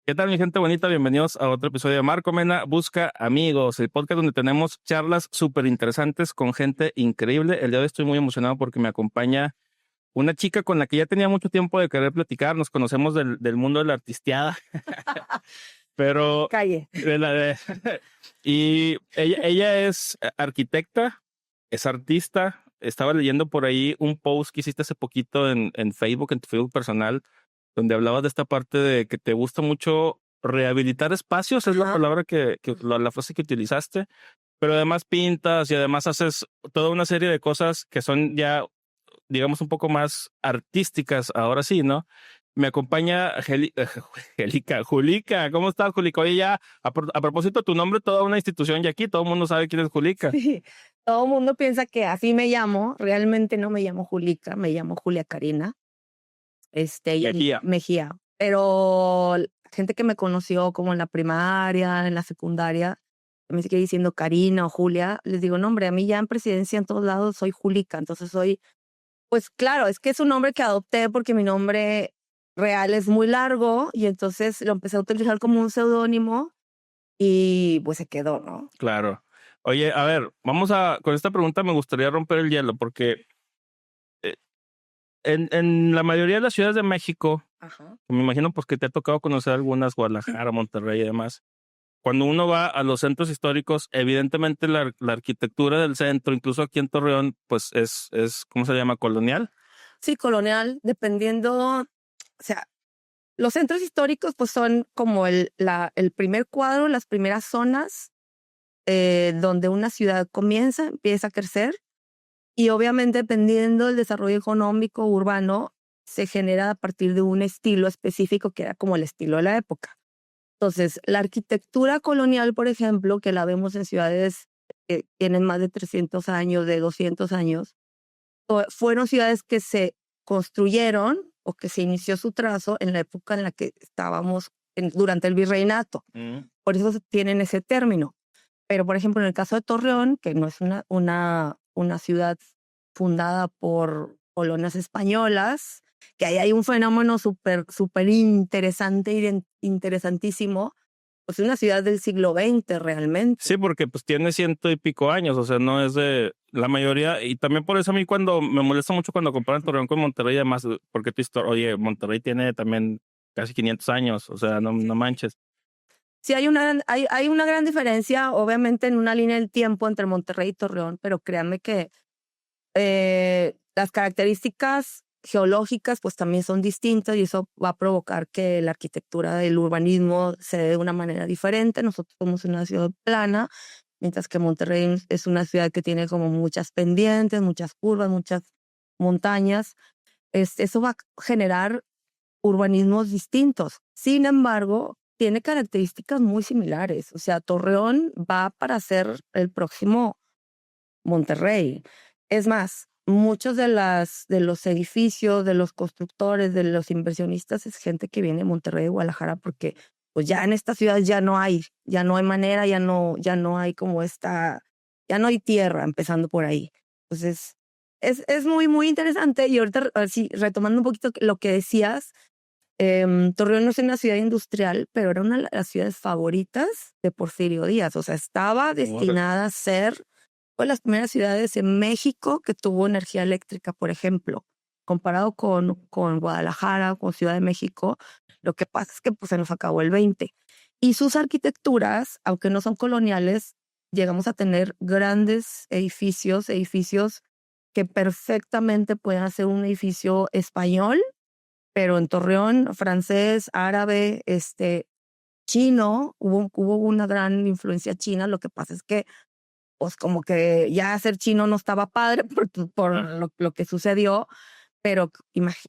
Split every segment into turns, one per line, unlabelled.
¿Qué tal, mi gente bonita? Bienvenidos a otro episodio de Marco Mena Busca Amigos, el podcast donde tenemos charlas súper interesantes con gente increíble. El día de hoy estoy muy emocionado porque me acompaña una chica con la que ya tenía mucho tiempo de querer platicar. Nos conocemos del mundo de la artisteada, pero...
Calle.
Y ella es arquitecta, es artista. Estaba leyendo por ahí un post que hiciste hace poquito en Facebook, en tu Facebook personal, donde hablabas de esta parte de que te gusta mucho rehabilitar espacios, es la palabra la frase que utilizaste, pero además pintas y además haces toda una serie de cosas que son ya, digamos, un poco más artísticas, ahora sí, ¿no? Me acompaña Julica. ¿Cómo estás, Julica? Oye, ya, a propósito, tu nombre, toda una institución ya aquí, todo el mundo sabe quién es Julica.
Sí, todo el mundo piensa que así me llamo. Realmente no me llamo Julica, me llamo Julia Karina. Mejía. Pero gente que me conoció como en la primaria, en la secundaria, me sigue diciendo Karina o Julia. Les digo, no, hombre, a mí ya en presidencia en todos lados soy Julica. Entonces pues claro, es que es un nombre que adopté porque mi nombre real es muy largo y entonces lo empecé a utilizar como un seudónimo y pues se quedó, ¿no?
Claro. Oye, a ver, con esta pregunta me gustaría romper el hielo porque en la mayoría de las ciudades de México,
Ajá.
me imagino pues que te ha tocado conocer algunas, Guadalajara, Monterrey y demás. Cuando uno va a los centros históricos, evidentemente la arquitectura del centro, incluso aquí en Torreón, pues ¿cómo se llama? ¿Colonial?
Sí, colonial, dependiendo, o sea, los centros históricos pues son como el primer cuadro, las primeras zonas donde una ciudad empieza a crecer y obviamente dependiendo del desarrollo económico urbano se genera a partir de un estilo específico que era como el estilo de la época. Entonces, la arquitectura colonial, por ejemplo, que la vemos en ciudades que tienen más de 300 años, de 200 años, fueron ciudades que se construyeron o que se inició su trazo en la época en la que estábamos durante el virreinato. Por eso tienen ese término. Pero, por ejemplo, en el caso de Torreón, que no es una ciudad fundada por colonias españolas, que ahí hay un fenómeno súper interesante y interesantísimo, pues es una ciudad del siglo XX realmente.
Sí, porque pues tiene 100 y pico años, o sea, no es de la mayoría, y también por eso a mí cuando me molesta mucho cuando comparan Torreón con Monterrey y demás, porque oye, Monterrey tiene también casi 500 años, o sea, no manches.
Sí, hay una gran diferencia, obviamente, en una línea del tiempo entre Monterrey y Torreón, pero créanme que las características geológicas pues también son distintas y eso va a provocar que la arquitectura del urbanismo se dé de una manera diferente. Nosotros somos una ciudad plana, mientras que Monterrey es una ciudad que tiene como muchas pendientes, muchas curvas, muchas montañas. Eso va a generar urbanismos distintos. Sin embargo, tiene características muy similares. O sea, Torreón va para ser el próximo Monterrey. Es más, muchos de los edificios, de los constructores, de los inversionistas es gente que viene de Monterrey y Guadalajara porque pues ya en esta ciudad ya no hay manera, ya no hay como ya no hay tierra, empezando por ahí. Entonces, es muy, muy interesante. Y ahorita, así, retomando un poquito lo que decías, Torreón no es una ciudad industrial, pero era una de las ciudades favoritas de Porfirio Díaz. O sea, estaba destinada a ser fue las primeras ciudades en México que tuvo energía eléctrica, por ejemplo, comparado con Guadalajara, con Ciudad de México. Lo que pasa es que pues, se nos acabó el 20. Y sus arquitecturas, aunque no son coloniales, llegamos a tener grandes edificios que perfectamente pueden ser un edificio español, pero en Torreón, francés, árabe, chino, hubo una gran influencia china. Lo que pasa es que pues como que ya ser chino no estaba padre por lo que sucedió, pero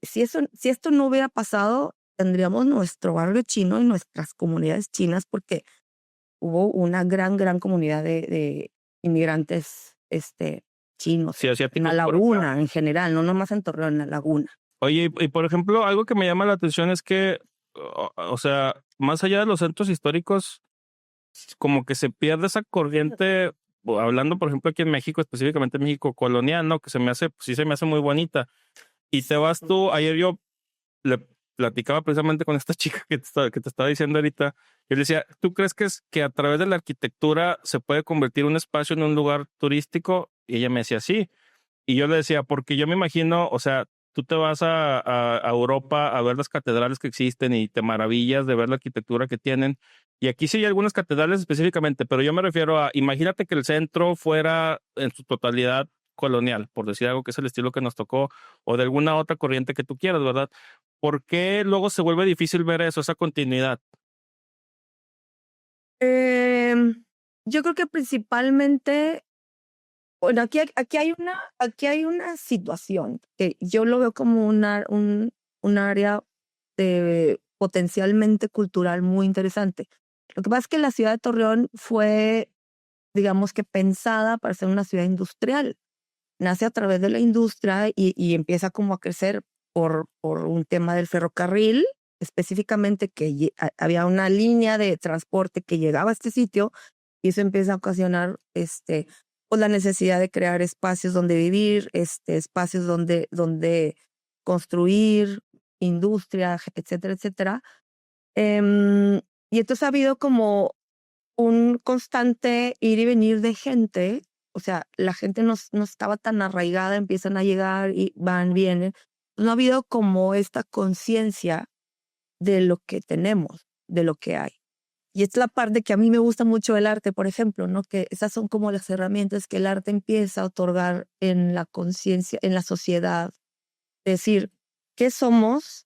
si esto no hubiera pasado, tendríamos nuestro barrio chino y nuestras comunidades chinas porque hubo una gran comunidad de inmigrantes chinos.
Sí,
en la laguna en general, no nomás en Torreón, en la laguna.
Oye, y por ejemplo, algo que me llama la atención es que, o sea, más allá de los centros históricos, como que se pierde esa corriente, hablando por ejemplo aquí en México, específicamente México colonial, ¿no? Que se me hace muy bonita. Y te vas tú, ayer yo le platicaba precisamente con esta chica que te estaba diciendo ahorita. Yo le decía, ¿tú crees que a través de la arquitectura se puede convertir un espacio en un lugar turístico? Y ella me decía, sí. Y yo le decía, porque yo me imagino, o sea, tú te vas a Europa a ver las catedrales que existen y te maravillas de ver la arquitectura que tienen. Y aquí sí hay algunas catedrales específicamente, pero yo me refiero a, imagínate que el centro fuera en su totalidad colonial, por decir algo que es el estilo que nos tocó, o de alguna otra corriente que tú quieras, ¿verdad? ¿Por qué luego se vuelve difícil ver eso, esa continuidad?
Yo creo que principalmente, bueno, aquí hay una situación que yo lo veo como un área de potencialmente cultural muy interesante. Lo que pasa es que la ciudad de Torreón fue, digamos que pensada para ser una ciudad industrial. Nace a través de la industria y empieza como a crecer por un tema del ferrocarril, específicamente que había una línea de transporte que llegaba a este sitio y eso empieza a ocasionar pues la necesidad de crear espacios donde vivir, espacios donde construir, industria, etcétera, etcétera. Y entonces ha habido como un constante ir y venir de gente, o sea, la gente no estaba tan arraigada, empiezan a llegar y van, vienen. No ha habido como esta conciencia de lo que tenemos, de lo que hay. Y es la parte que a mí me gusta mucho el arte, por ejemplo, ¿no? Que esas son como las herramientas que el arte empieza a otorgar en la conciencia, en la sociedad. Es decir, ¿qué somos?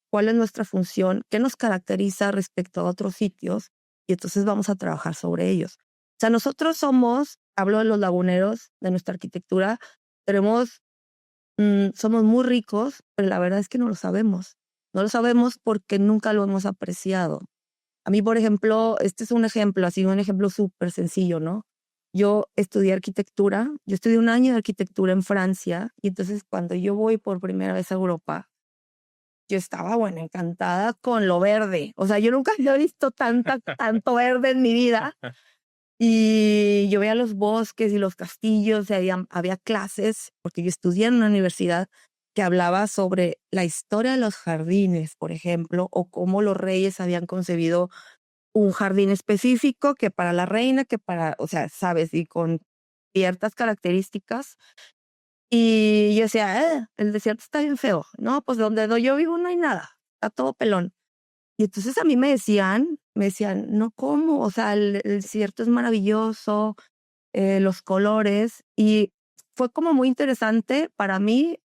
¿Cuál es nuestra función? ¿Qué nos caracteriza respecto a otros sitios? Y entonces vamos a trabajar sobre ellos. O sea, nosotros somos, hablo de los laguneros, de nuestra arquitectura, somos muy ricos, pero la verdad es que no lo sabemos. No lo sabemos porque nunca lo hemos apreciado. A mí, por ejemplo, este es un ejemplo, así un ejemplo súper sencillo, ¿no? Yo estudié arquitectura, yo estudié un año de arquitectura en Francia, y entonces cuando yo voy por primera vez a Europa, yo estaba, bueno, encantada con lo verde. O sea, yo nunca había visto tanto verde en mi vida. Y yo veía los bosques y los castillos, y había clases, porque yo estudié en una universidad que hablaba sobre la historia de los jardines, por ejemplo, o cómo los reyes habían concebido un jardín específico que para la reina, que para, o sea, sabes, y con ciertas características. Y yo decía, el desierto está bien feo. No, pues donde yo vivo no hay nada, está todo pelón. Y entonces a mí me decían, no, ¿cómo? O sea, el desierto es maravilloso, los colores. Y fue como muy interesante para mí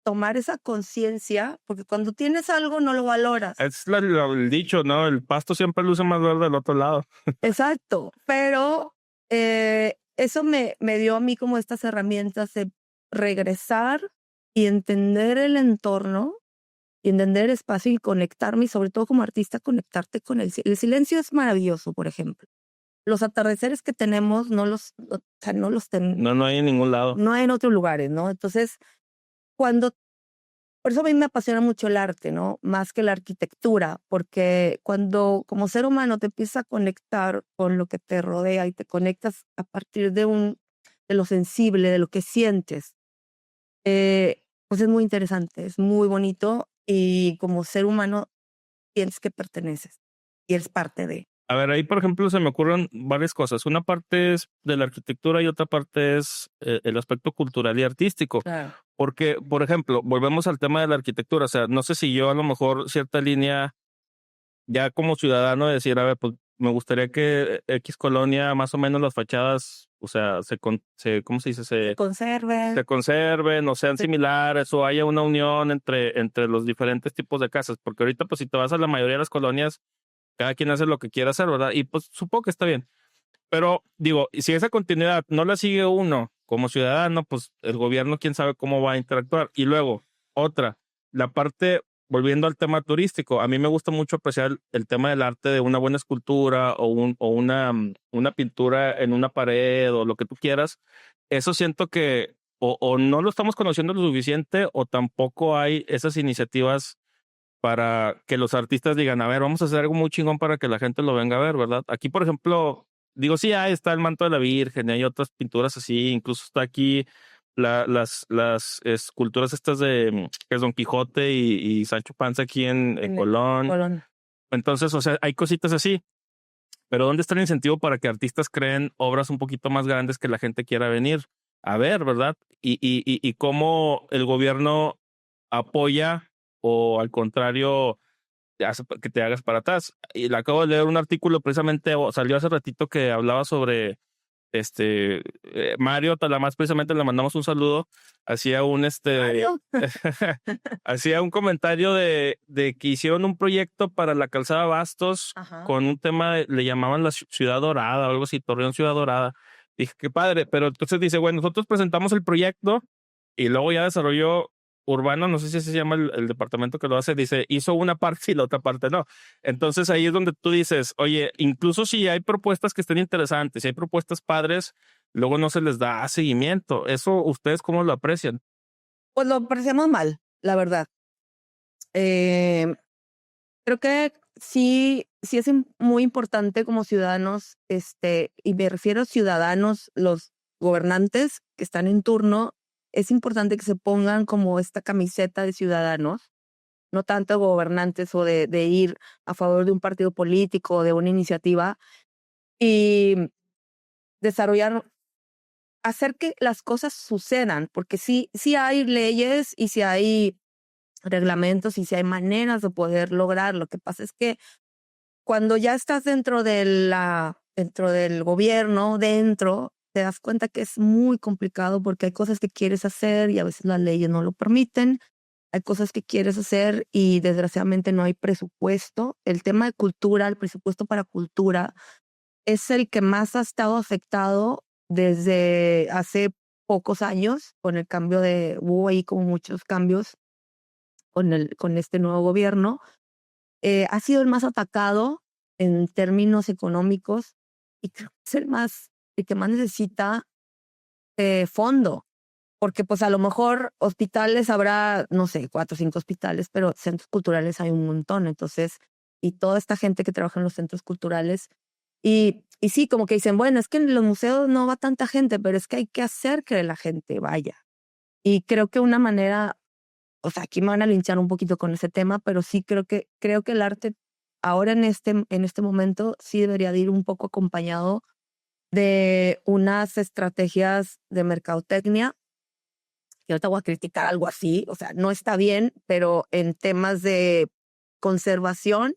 tomar esa conciencia, porque cuando tienes algo no lo valoras.
Es el dicho, ¿no? El pasto siempre luce más verde del otro lado.
Exacto, pero eso me dio a mí como estas herramientas de regresar y entender el entorno y entender el espacio y conectarme, y sobre todo como artista, conectarte con el silencio es maravilloso, por ejemplo. Los atardeceres que tenemos o sea,
No hay en ningún lado.
no hay en otros lugares, ¿no? Entonces, cuando por eso a mí me apasiona mucho el arte, ¿no? Más que la arquitectura, porque cuando como ser humano te empiezas a conectar con lo que te rodea y te conectas a partir de lo sensible, de lo que sientes, pues es muy interesante, es muy bonito y como ser humano sientes que perteneces y eres parte de.
A ver, ahí, por ejemplo, se me ocurren varias cosas. Una parte es de la arquitectura y otra parte es el aspecto cultural y artístico.
Claro.
Porque, por ejemplo, volvemos al tema de la arquitectura. O sea, no sé si yo a lo mejor cierta línea, ya como ciudadano, decir, a ver, pues me gustaría que X colonia, más o menos las fachadas, o sea, ¿cómo se dice?
Conserven.
Se conserven o sean similares o haya una unión entre los diferentes tipos de casas. Porque ahorita, pues si te vas a la mayoría de las colonias, cada quien hace lo que quiera hacer, ¿verdad? Y pues supongo que está bien. Pero digo, si esa continuidad no la sigue uno como ciudadano, pues el gobierno quién sabe cómo va a interactuar. Y luego, otra, la parte, volviendo al tema turístico, a mí me gusta mucho apreciar el tema del arte de una buena escultura o una pintura en una pared o lo que tú quieras. Eso siento que o no lo estamos conociendo lo suficiente o tampoco hay esas iniciativas para que los artistas digan, a ver, vamos a hacer algo muy chingón para que la gente lo venga a ver, ¿verdad? Aquí, por ejemplo, digo, sí, ahí está el manto de la Virgen, y hay otras pinturas así, incluso está aquí las esculturas estas de que es Don Quijote y Sancho Panza aquí en Colón.
Colón.
Entonces, o sea, hay cositas así. Pero ¿dónde está el incentivo para que artistas creen obras un poquito más grandes que la gente quiera venir a ver, verdad? Y cómo el gobierno apoya o al contrario te hace que te hagas para atrás. Y le acabo de leer un artículo precisamente, salió hace ratito que hablaba sobre Mario Talamás, precisamente le mandamos un saludo, hacía un
Mario.
hacía un comentario de que hicieron un proyecto para la calzada Bastos.
Ajá.
Con un tema, le llamaban la Ciudad Dorada o algo así, Torreón Ciudad Dorada. Dije, qué padre, pero entonces dice, bueno, nosotros presentamos el proyecto y luego ya desarrolló Urbano, no sé si se llama el departamento que lo hace, dice, hizo una parte y la otra parte no. Entonces ahí es donde tú dices, oye, incluso si hay propuestas que estén interesantes, si hay propuestas padres, luego no se les da seguimiento. ¿Eso ustedes cómo lo aprecian?
Pues lo apreciamos mal, la verdad. Creo que sí es muy importante como ciudadanos, y me refiero a ciudadanos, los gobernantes que están en turno, es importante que se pongan como esta camiseta de ciudadanos, no tanto gobernantes o de ir a favor de un partido político o de una iniciativa y desarrollar, hacer que las cosas sucedan, porque sí hay leyes y sí hay reglamentos y sí hay maneras de poder lograr. Lo que pasa es que cuando ya estás dentro del gobierno, te das cuenta que es muy complicado porque hay cosas que quieres hacer y a veces las leyes no lo permiten. Hay cosas que quieres hacer y desgraciadamente no hay presupuesto. El tema de cultura, el presupuesto para cultura, es el que más ha estado afectado desde hace pocos años con el cambio hubo ahí como muchos cambios con este nuevo gobierno. Ha sido el más atacado en términos económicos y creo que es el que más necesita fondo, porque pues a lo mejor hospitales habrá, no sé, 4 o 5 hospitales, pero centros culturales hay un montón, entonces, y toda esta gente que trabaja en los centros culturales, y sí, como que dicen, bueno, es que en los museos no va tanta gente, pero es que hay que hacer que la gente vaya. Y creo que una manera, o sea, aquí me van a linchar un poquito con ese tema, pero sí creo que el arte ahora en este momento sí debería de ir un poco acompañado de unas estrategias de mercadotecnia. Y ahorita voy a criticar algo así, o sea, no está bien, pero en temas de conservación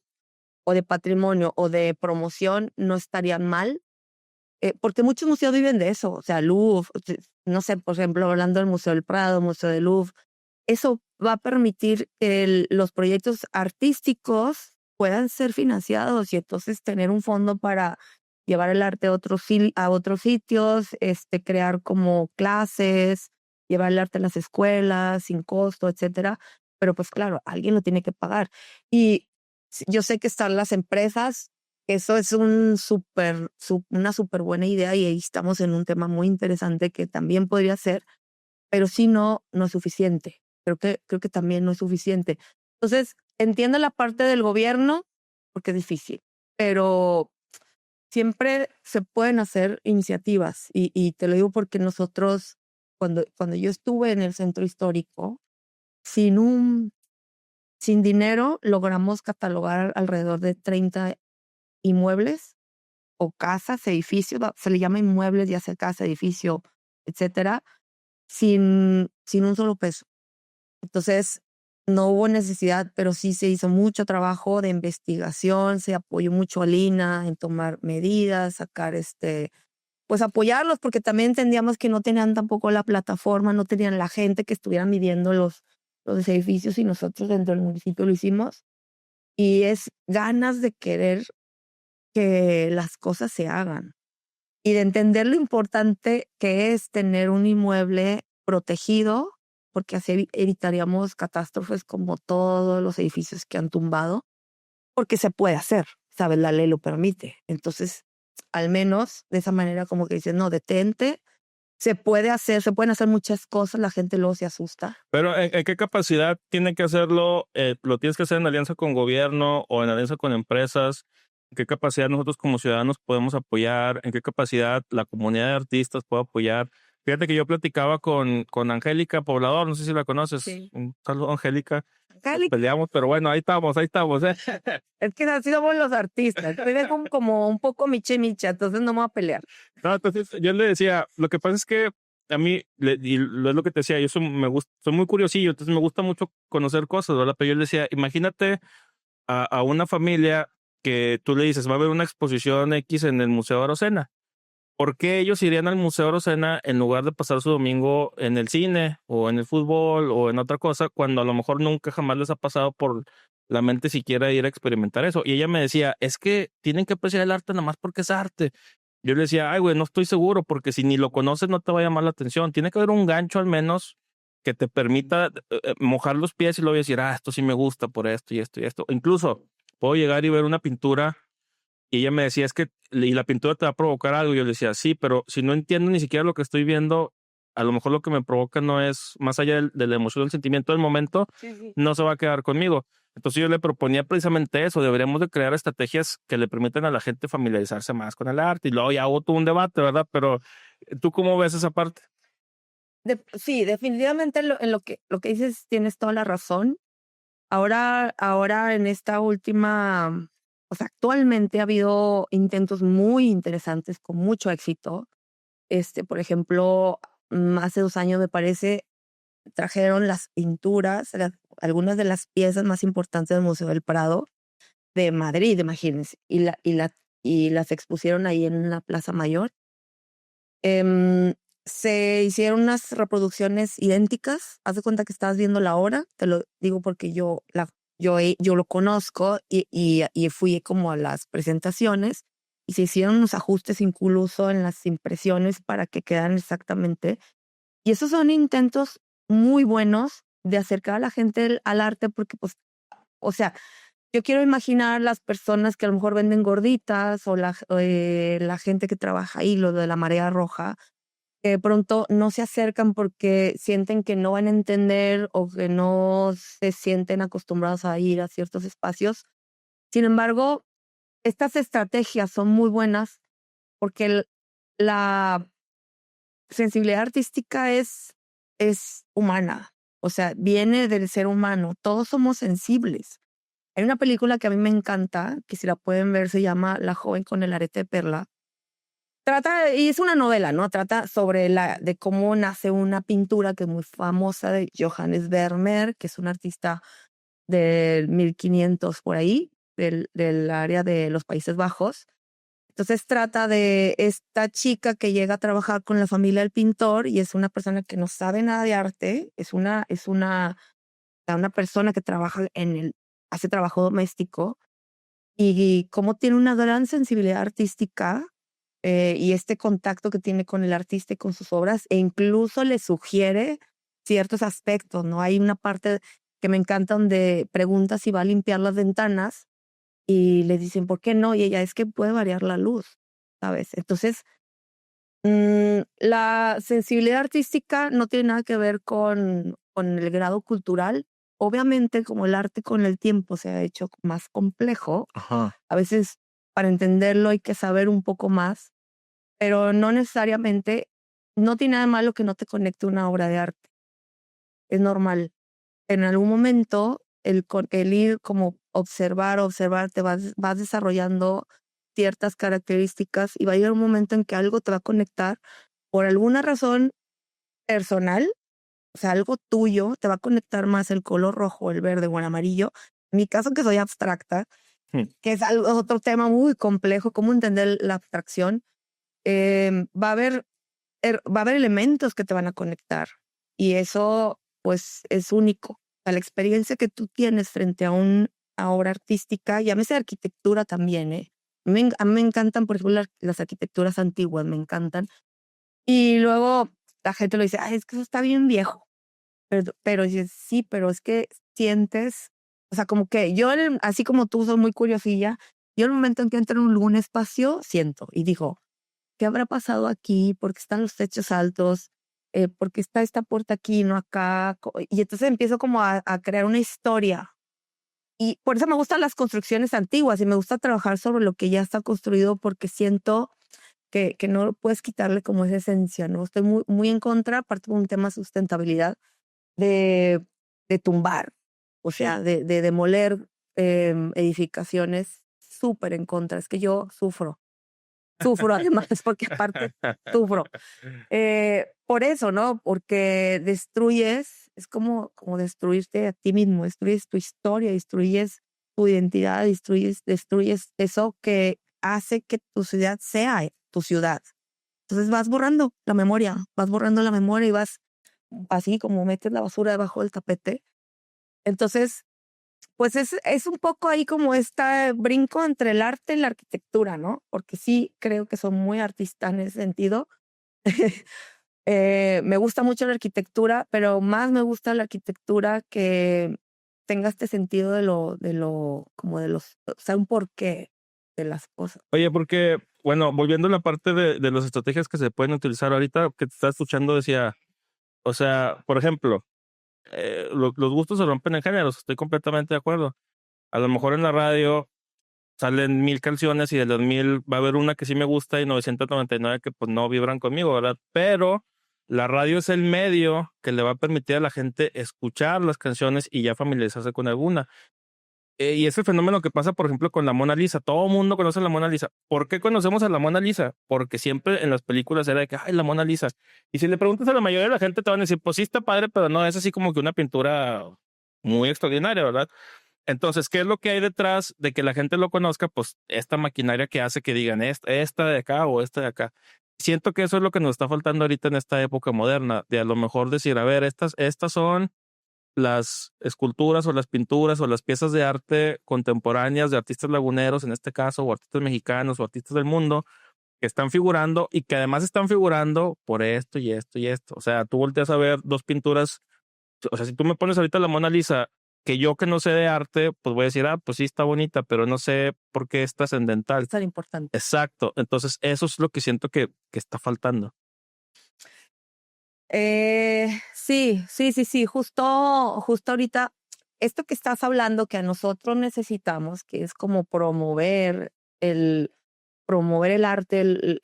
o de patrimonio o de promoción no estarían mal, porque muchos museos viven de eso, o sea, Louvre, no sé, por ejemplo, hablando del Museo del Prado, Museo del Louvre, eso va a permitir que los proyectos artísticos puedan ser financiados y entonces tener un fondo para llevar el arte a otros sitios, crear como clases, llevar el arte a las escuelas sin costo, etcétera. Pero pues claro, alguien lo tiene que pagar. Y yo sé que están las empresas, eso es una súper buena idea y ahí estamos en un tema muy interesante que también podría ser, pero sí no es suficiente. Creo que también no es suficiente. Entonces, entiendo la parte del gobierno porque es difícil, pero siempre se pueden hacer iniciativas y te lo digo porque nosotros, cuando yo estuve en el centro histórico, sin dinero logramos catalogar alrededor de 30 inmuebles o casas, edificios, se le llama inmuebles, ya sea casa, edificio, etcétera, sin un solo peso. Entonces, no hubo necesidad, pero sí se hizo mucho trabajo de investigación, se apoyó mucho a Lina en tomar medidas, sacar pues apoyarlos, porque también entendíamos que no tenían tampoco la plataforma, no tenían la gente que estuviera midiendo los edificios y nosotros dentro del municipio lo hicimos. Y es ganas de querer que las cosas se hagan y de entender lo importante que es tener un inmueble protegido, porque así evitaríamos catástrofes como todos los edificios que han tumbado, porque se puede hacer, ¿sabes? La ley lo permite. Entonces, al menos de esa manera como que dicen, no, detente, se pueden hacer muchas cosas, la gente luego se asusta.
Pero ¿en qué capacidad tiene que hacerlo? ¿Lo tienes que hacer en alianza con gobierno o en alianza con empresas? ¿En qué capacidad nosotros como ciudadanos podemos apoyar? ¿En qué capacidad la comunidad de artistas puede apoyar? Fíjate que yo platicaba con Angélica Poblador, no sé si la conoces.
Sí.
Un saludo, Angélica.
Angélica.
Peleamos, pero bueno, ahí estamos,
Es que así somos los artistas. Soy como un poco micha, entonces no me voy a pelear.
No, entonces yo le decía, lo que pasa es que a mí, y es lo que te decía, yo soy muy curiosillo, entonces me gusta mucho conocer cosas, ¿verdad? Pero yo le decía, imagínate a una familia que tú le dices, va a haber una exposición X en el Museo de Arocena. ¿Por qué ellos irían al Museo de Arocena en lugar de pasar su domingo en el cine o en el fútbol o en otra cosa, cuando a lo mejor nunca jamás les ha pasado por la mente siquiera ir a experimentar eso? Y ella me decía, es que tienen que apreciar el arte nada más porque es arte. Yo le decía, ay, güey, no estoy seguro porque si ni lo conoces no te va a llamar la atención. Tiene que haber un gancho al menos que te permita mojar los pies y luego decir, esto sí me gusta por esto y esto y esto. Incluso puedo llegar y ver una pintura y ella me decía, es que y la pintura te va a provocar algo. Y yo le decía, sí, pero si no entiendo ni siquiera lo que estoy viendo, a lo mejor lo que me provoca no es más allá de la emoción, del sentimiento del momento,
Sí.
no se va a quedar conmigo. Entonces yo le proponía precisamente eso, deberíamos de crear estrategias que le permitan a la gente familiarizarse más con el arte. Y luego ya hubo todo un debate, ¿verdad? Pero ¿tú cómo ves esa parte?
Sí, definitivamente en lo que dices tienes toda la razón. Ahora en esta última, o sea, actualmente ha habido intentos muy interesantes con mucho éxito. Por ejemplo, hace 2 años me parece, trajeron las pinturas, algunas de las piezas más importantes del Museo del Prado de Madrid, imagínense, y las expusieron ahí en la Plaza Mayor. Se hicieron unas reproducciones idénticas. Haz de cuenta que estabas viendo la obra, te lo digo porque yo lo conozco y fui como a las presentaciones y se hicieron unos ajustes incluso en las impresiones para que quedaran exactamente. Y esos son intentos muy buenos de acercar a la gente al arte porque, pues, o sea, yo quiero imaginar las personas que a lo mejor venden gorditas o la gente que trabaja ahí, lo de la marea roja, que de pronto no se acercan porque sienten que no van a entender o que no se sienten acostumbrados a ir a ciertos espacios. Sin embargo, estas estrategias son muy buenas porque la sensibilidad artística es humana, o sea, viene del ser humano. Todos somos sensibles. Hay una película que a mí me encanta, que si la pueden ver se llama La joven con el arete de perla. Trata, y es una novela, ¿no? Trata sobre de cómo nace una pintura que es muy famosa de Johannes Vermeer, que es un artista del 1500 por ahí, del área de los Países Bajos. Entonces trata de esta chica que llega a trabajar con la familia del pintor y es una persona que no sabe nada de arte, una persona que trabaja hace trabajo doméstico y cómo tiene una gran sensibilidad artística y este contacto que tiene con el artista y con sus obras, e incluso le sugiere ciertos aspectos, ¿no? Hay una parte que me encanta donde pregunta si va a limpiar las ventanas y le dicen, ¿por qué no? Y ella, es que puede variar la luz, ¿sabes? Entonces, la sensibilidad artística no tiene nada que ver con el grado cultural. Obviamente, como el arte con el tiempo se ha hecho más complejo,
Ajá.
a veces para entenderlo hay que saber un poco más, pero no necesariamente, no tiene nada de malo que no te conecte una obra de arte. Es normal. En algún momento, el ir como observar, vas desarrollando ciertas características y va a llegar un momento en que algo te va a conectar por alguna razón personal, o sea, algo tuyo, te va a conectar más el color rojo, el verde o el amarillo. En mi caso, que soy abstracta, que es otro tema muy complejo, cómo entender la abstracción, va a haber elementos que te van a conectar y eso pues es único. O sea, la experiencia que tú tienes frente a una obra artística, llámese arquitectura también, ¿eh? A mí me encantan, por ejemplo, las arquitecturas antiguas, me encantan. Y luego la gente lo dice, ay, es que eso está bien viejo. Pero dices, sí, pero es que sientes, o sea, como que yo, así como tú, soy muy curiosilla, yo en el momento en que entro en algún espacio, siento y digo, ¿qué habrá pasado aquí? ¿Por qué están los techos altos? ¿Por qué está esta puerta aquí y no acá? Y entonces empiezo como a crear una historia. Y por eso me gustan las construcciones antiguas y me gusta trabajar sobre lo que ya está construido porque siento que no puedes quitarle como esa esencia, ¿no? Estoy muy, muy en contra, aparte de un tema de sustentabilidad, de, de tumbar, o sea, de demoler edificaciones, súper en contra. Es que yo sufro además, porque aparte sufro. Por eso, ¿no? Porque destruyes, es como destruirte a ti mismo, destruyes tu historia, destruyes tu identidad, destruyes eso que hace que tu ciudad sea tu ciudad. Entonces vas borrando la memoria y vas así como metes la basura debajo del tapete. Entonces, pues es un poco ahí como este brinco entre el arte y la arquitectura, ¿no? Porque sí creo que son muy artistas en ese sentido. Me gusta mucho la arquitectura, pero más me gusta la arquitectura que tenga este sentido como de los, o sea, un porqué de las cosas.
Oye, porque, bueno, volviendo a la parte de las estrategias que se pueden utilizar ahorita, que te estaba escuchando, decía, o sea, por ejemplo, los gustos se rompen en géneros, estoy completamente de acuerdo. A lo mejor en la radio salen 1000 canciones y de las 1000 va a haber una que sí me gusta y 999 que pues no vibran conmigo, ¿verdad? Pero la radio es el medio que le va a permitir a la gente escuchar las canciones y ya familiarizarse con alguna. Y es el fenómeno que pasa, por ejemplo, con la Mona Lisa. Todo el mundo conoce a la Mona Lisa. ¿Por qué conocemos a la Mona Lisa? Porque siempre en las películas era de que, ay, la Mona Lisa. Y si le preguntas a la mayoría de la gente, te van a decir, pues sí está padre, pero no es así como que una pintura muy extraordinaria, ¿verdad? Entonces, ¿qué es lo que hay detrás de que la gente lo conozca? Pues esta maquinaria que hace que digan esta de acá o esta de acá. Siento que eso es lo que nos está faltando ahorita en esta época moderna, de a lo mejor decir, a ver, estas son las esculturas o las pinturas o las piezas de arte contemporáneas de artistas laguneros, en este caso, o artistas mexicanos o artistas del mundo, que están figurando y que además están figurando por esto y esto y esto. O sea, tú volteas a ver dos pinturas, o sea, si tú me pones ahorita la Mona Lisa, que yo que no sé de arte, pues voy a decir, ah, pues sí está bonita, pero no sé por qué es trascendental.
Es tan importante.
Exacto. Entonces, eso es lo que siento que está faltando.
Sí. Justo ahorita, esto que estás hablando que a nosotros necesitamos, que es como promover el arte,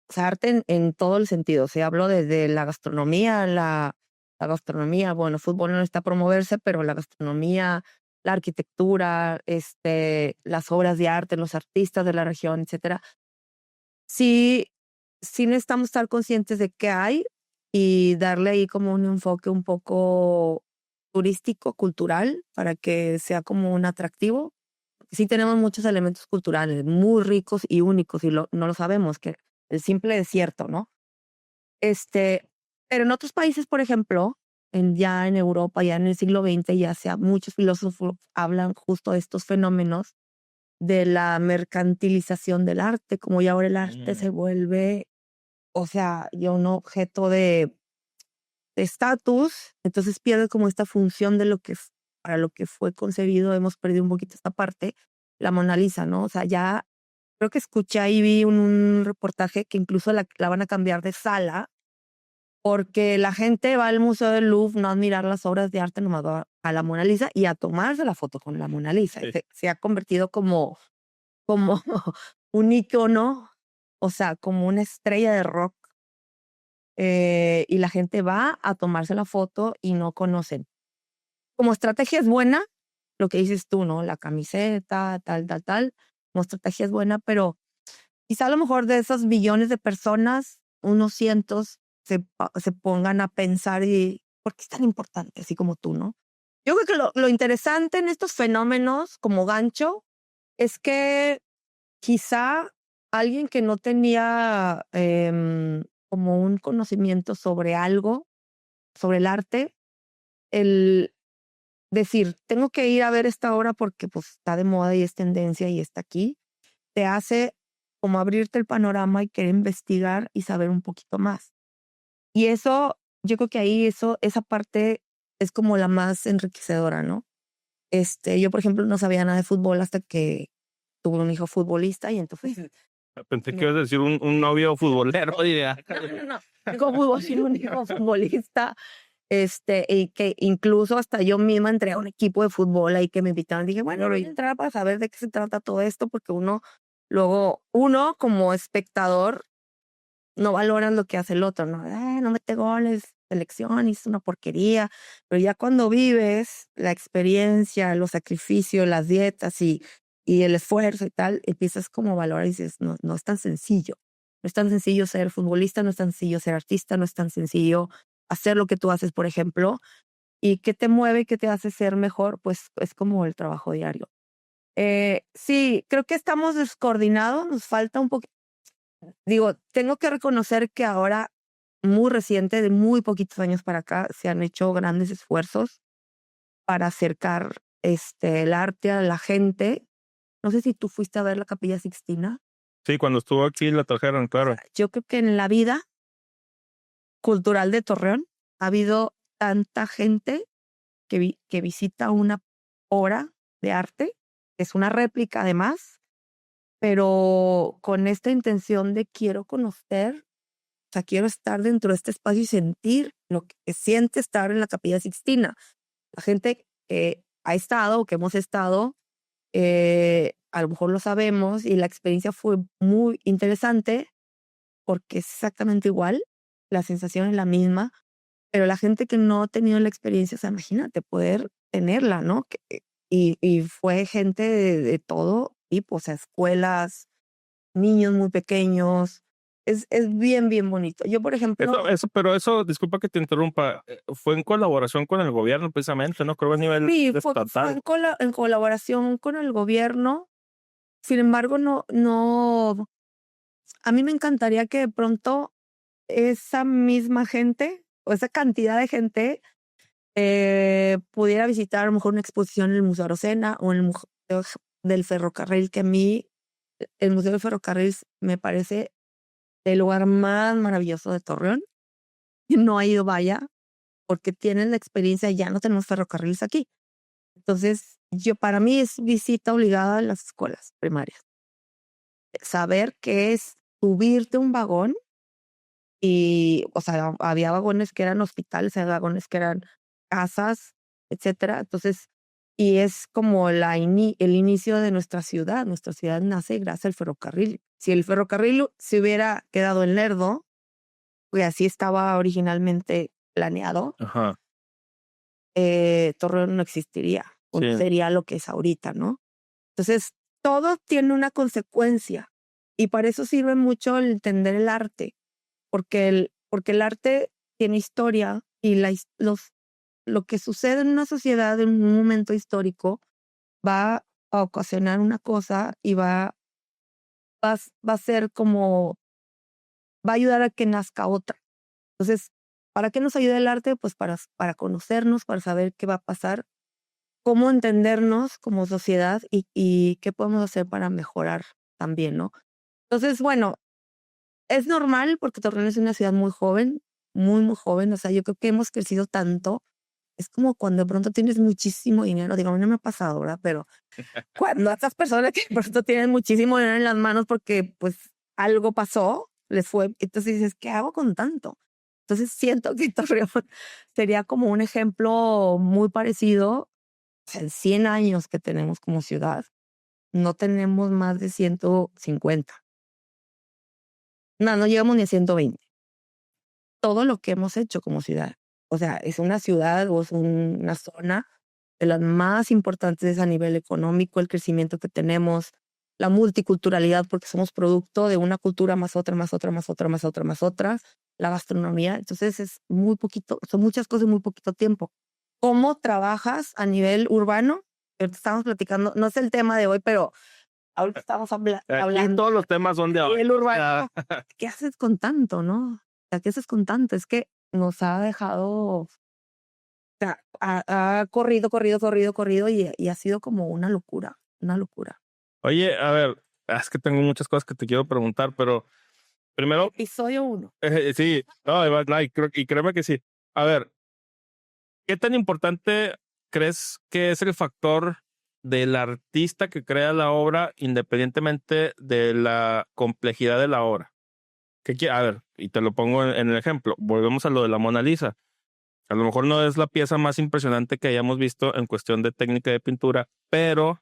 o sea, arte en todo el sentido. O sea, hablo desde la gastronomía, la gastronomía, bueno, fútbol no necesita promoverse, pero la gastronomía, la arquitectura, las obras de arte, los artistas de la región, etcétera. Sí, sí necesitamos estar conscientes de qué hay y darle ahí como un enfoque un poco turístico, cultural, para que sea como un atractivo. Sí tenemos muchos elementos culturales muy ricos y únicos y no lo sabemos, que el simple desierto, ¿no? Pero en otros países, por ejemplo, ya en Europa, ya en el siglo XX, muchos filósofos hablan justo de estos fenómenos de la mercantilización del arte, como ya ahora el arte se vuelve, o sea, ya un objeto de estatus, entonces pierde como esta función de para lo que fue concebido, hemos perdido un poquito esta parte, la Mona Lisa, ¿no? O sea, ya creo que escuché ahí, vi un reportaje que incluso la van a cambiar de sala, porque la gente va al Museo del Louvre no a admirar las obras de arte, nomás va a la Mona Lisa y a tomarse la foto con la Mona Lisa.
Sí.
Se ha convertido como un icono, o sea, como una estrella de rock, y la gente va a tomarse la foto y no conocen. Como estrategia es buena, lo que dices tú, ¿no? La camiseta, tal. Como estrategia es buena, pero quizá a lo mejor de esos millones de personas, unos cientos se pongan a pensar y ¿por qué es tan importante? Así como tú, ¿no? Yo creo que lo interesante en estos fenómenos como gancho es que quizá alguien que no tenía como un conocimiento sobre algo, sobre el arte, el decir, tengo que ir a ver esta obra porque pues está de moda y es tendencia y está aquí, te hace como abrirte el panorama y querer investigar y saber un poquito más. Y eso, yo creo que ahí esa parte es como la más enriquecedora, ¿no? Yo, por ejemplo, no sabía nada de fútbol hasta que tuve un hijo futbolista y entonces
Pensé que ibas a decir un novio futbolero. Diría.
no. Tengo fútbol sin un hijo futbolista. Y que incluso hasta yo misma entré a un equipo de fútbol ahí que me invitaron. Dije, bueno, voy a entrar para saber de qué se trata todo esto, porque uno como espectador no valoran lo que hace el otro, ¿no? No mete goles, selección, es una porquería. Pero ya cuando vives la experiencia, los sacrificios, las dietas y el esfuerzo y tal, empiezas como a valorar y dices, no, no es tan sencillo. No es tan sencillo ser futbolista, no es tan sencillo ser artista, no es tan sencillo hacer lo que tú haces, por ejemplo. ¿Y qué te mueve, qué te hace ser mejor? Pues es como el trabajo diario. Sí, creo que estamos descoordinados, nos falta un poquito. Digo, tengo que reconocer que ahora, muy reciente, de muy poquitos años para acá, se han hecho grandes esfuerzos para acercar el arte a la gente. No sé si tú fuiste a ver la Capilla Sixtina.
Sí, cuando estuvo aquí la trajeron, claro.
Yo creo que en la vida cultural de Torreón ha habido tanta gente que visita una obra de arte, es una réplica además, pero con esta intención de quiero conocer, o sea, quiero estar dentro de este espacio y sentir lo que siente estar en la Capilla Sixtina. La gente que ha estado o que hemos estado, a lo mejor lo sabemos y la experiencia fue muy interesante porque es exactamente igual, la sensación es la misma, pero la gente que no ha tenido la experiencia, o sea, imagínate poder tenerla, ¿no? Y fue gente de todo tipo, o sea, escuelas, niños muy pequeños. Es bien, bien bonito. Yo, por ejemplo,
Pero eso, disculpa que te interrumpa, fue en colaboración con el gobierno precisamente, ¿no? Creo a nivel
sí, fue
estatal.
en colaboración con el gobierno. Sin embargo, no, a mí me encantaría que de pronto esa misma gente o esa cantidad de gente pudiera visitar a lo mejor una exposición en el Museo Arocena o en el Museo del Ferrocarril, que a mí el Museo del Ferrocarril me parece el lugar más maravilloso de Torreón. No ha ido, vaya, porque tienen la experiencia, ya no tenemos ferrocarriles aquí. Entonces, para mí es visita obligada a las escuelas primarias. Saber qué es subirte a un vagón y, o sea, había vagones que eran hospitales, había vagones que eran casas, etcétera. Entonces, y es como el inicio de nuestra ciudad. Nuestra ciudad nace gracias al ferrocarril. Si el ferrocarril se hubiera quedado en Lerdo, pues así estaba originalmente planeado,
Ajá.
Torreón no existiría, o
Sí.
sería lo que es ahorita, ¿no? Entonces, todo tiene una consecuencia y para eso sirve mucho el entender el arte, porque el arte tiene historia y lo que sucede en una sociedad en un momento histórico va a ocasionar una cosa y va a ser como, va a ayudar a que nazca otra. Entonces, ¿para qué nos ayuda el arte? Pues para conocernos, para saber qué va a pasar, cómo entendernos como sociedad y qué podemos hacer para mejorar también, ¿no? Entonces, bueno, es normal porque Torreón es una ciudad muy joven, muy, muy joven. O sea, yo creo que hemos crecido tanto. Es como cuando de pronto tienes muchísimo dinero. Digo, a mí no me ha pasado, ¿verdad? Pero cuando estas personas que de pronto tienen muchísimo dinero en las manos porque pues algo pasó, les fue, entonces dices, ¿qué hago con tanto? Entonces siento que Torreón sería como un ejemplo muy parecido. O sea, en 100 años que tenemos como ciudad, no tenemos más de 150. No, no llegamos ni a 120. Todo lo que hemos hecho como ciudad. O sea, es una ciudad o es una zona de las más importantes a nivel económico, el crecimiento que tenemos, la multiculturalidad, porque somos producto de una cultura más otra, más otra, más otra, más otra, más otra, la gastronomía. Entonces es muy poquito, son muchas cosas en muy poquito tiempo. ¿Cómo trabajas a nivel urbano? Ahorita estamos platicando, no es el tema de hoy, pero ahorita estamos hablando.
Todos los temas son de hoy.
El urbano. ¿Qué haces con tanto, no? O sea, ¿qué haces con tanto? Es que nos ha dejado, o sea, ha corrido, corrido, corrido, corrido y ha sido como una locura, una locura.
Oye, a ver, es que tengo muchas cosas que te quiero preguntar, pero primero,
Episodio 1.
sí, no, y créeme que sí. A ver, ¿qué tan importante crees que es el factor del artista que crea la obra independientemente de la complejidad de la obra? A ver, y te lo pongo en el ejemplo. Volvemos a lo de la Mona Lisa. A lo mejor no es la pieza más impresionante que hayamos visto en cuestión de técnica de pintura, pero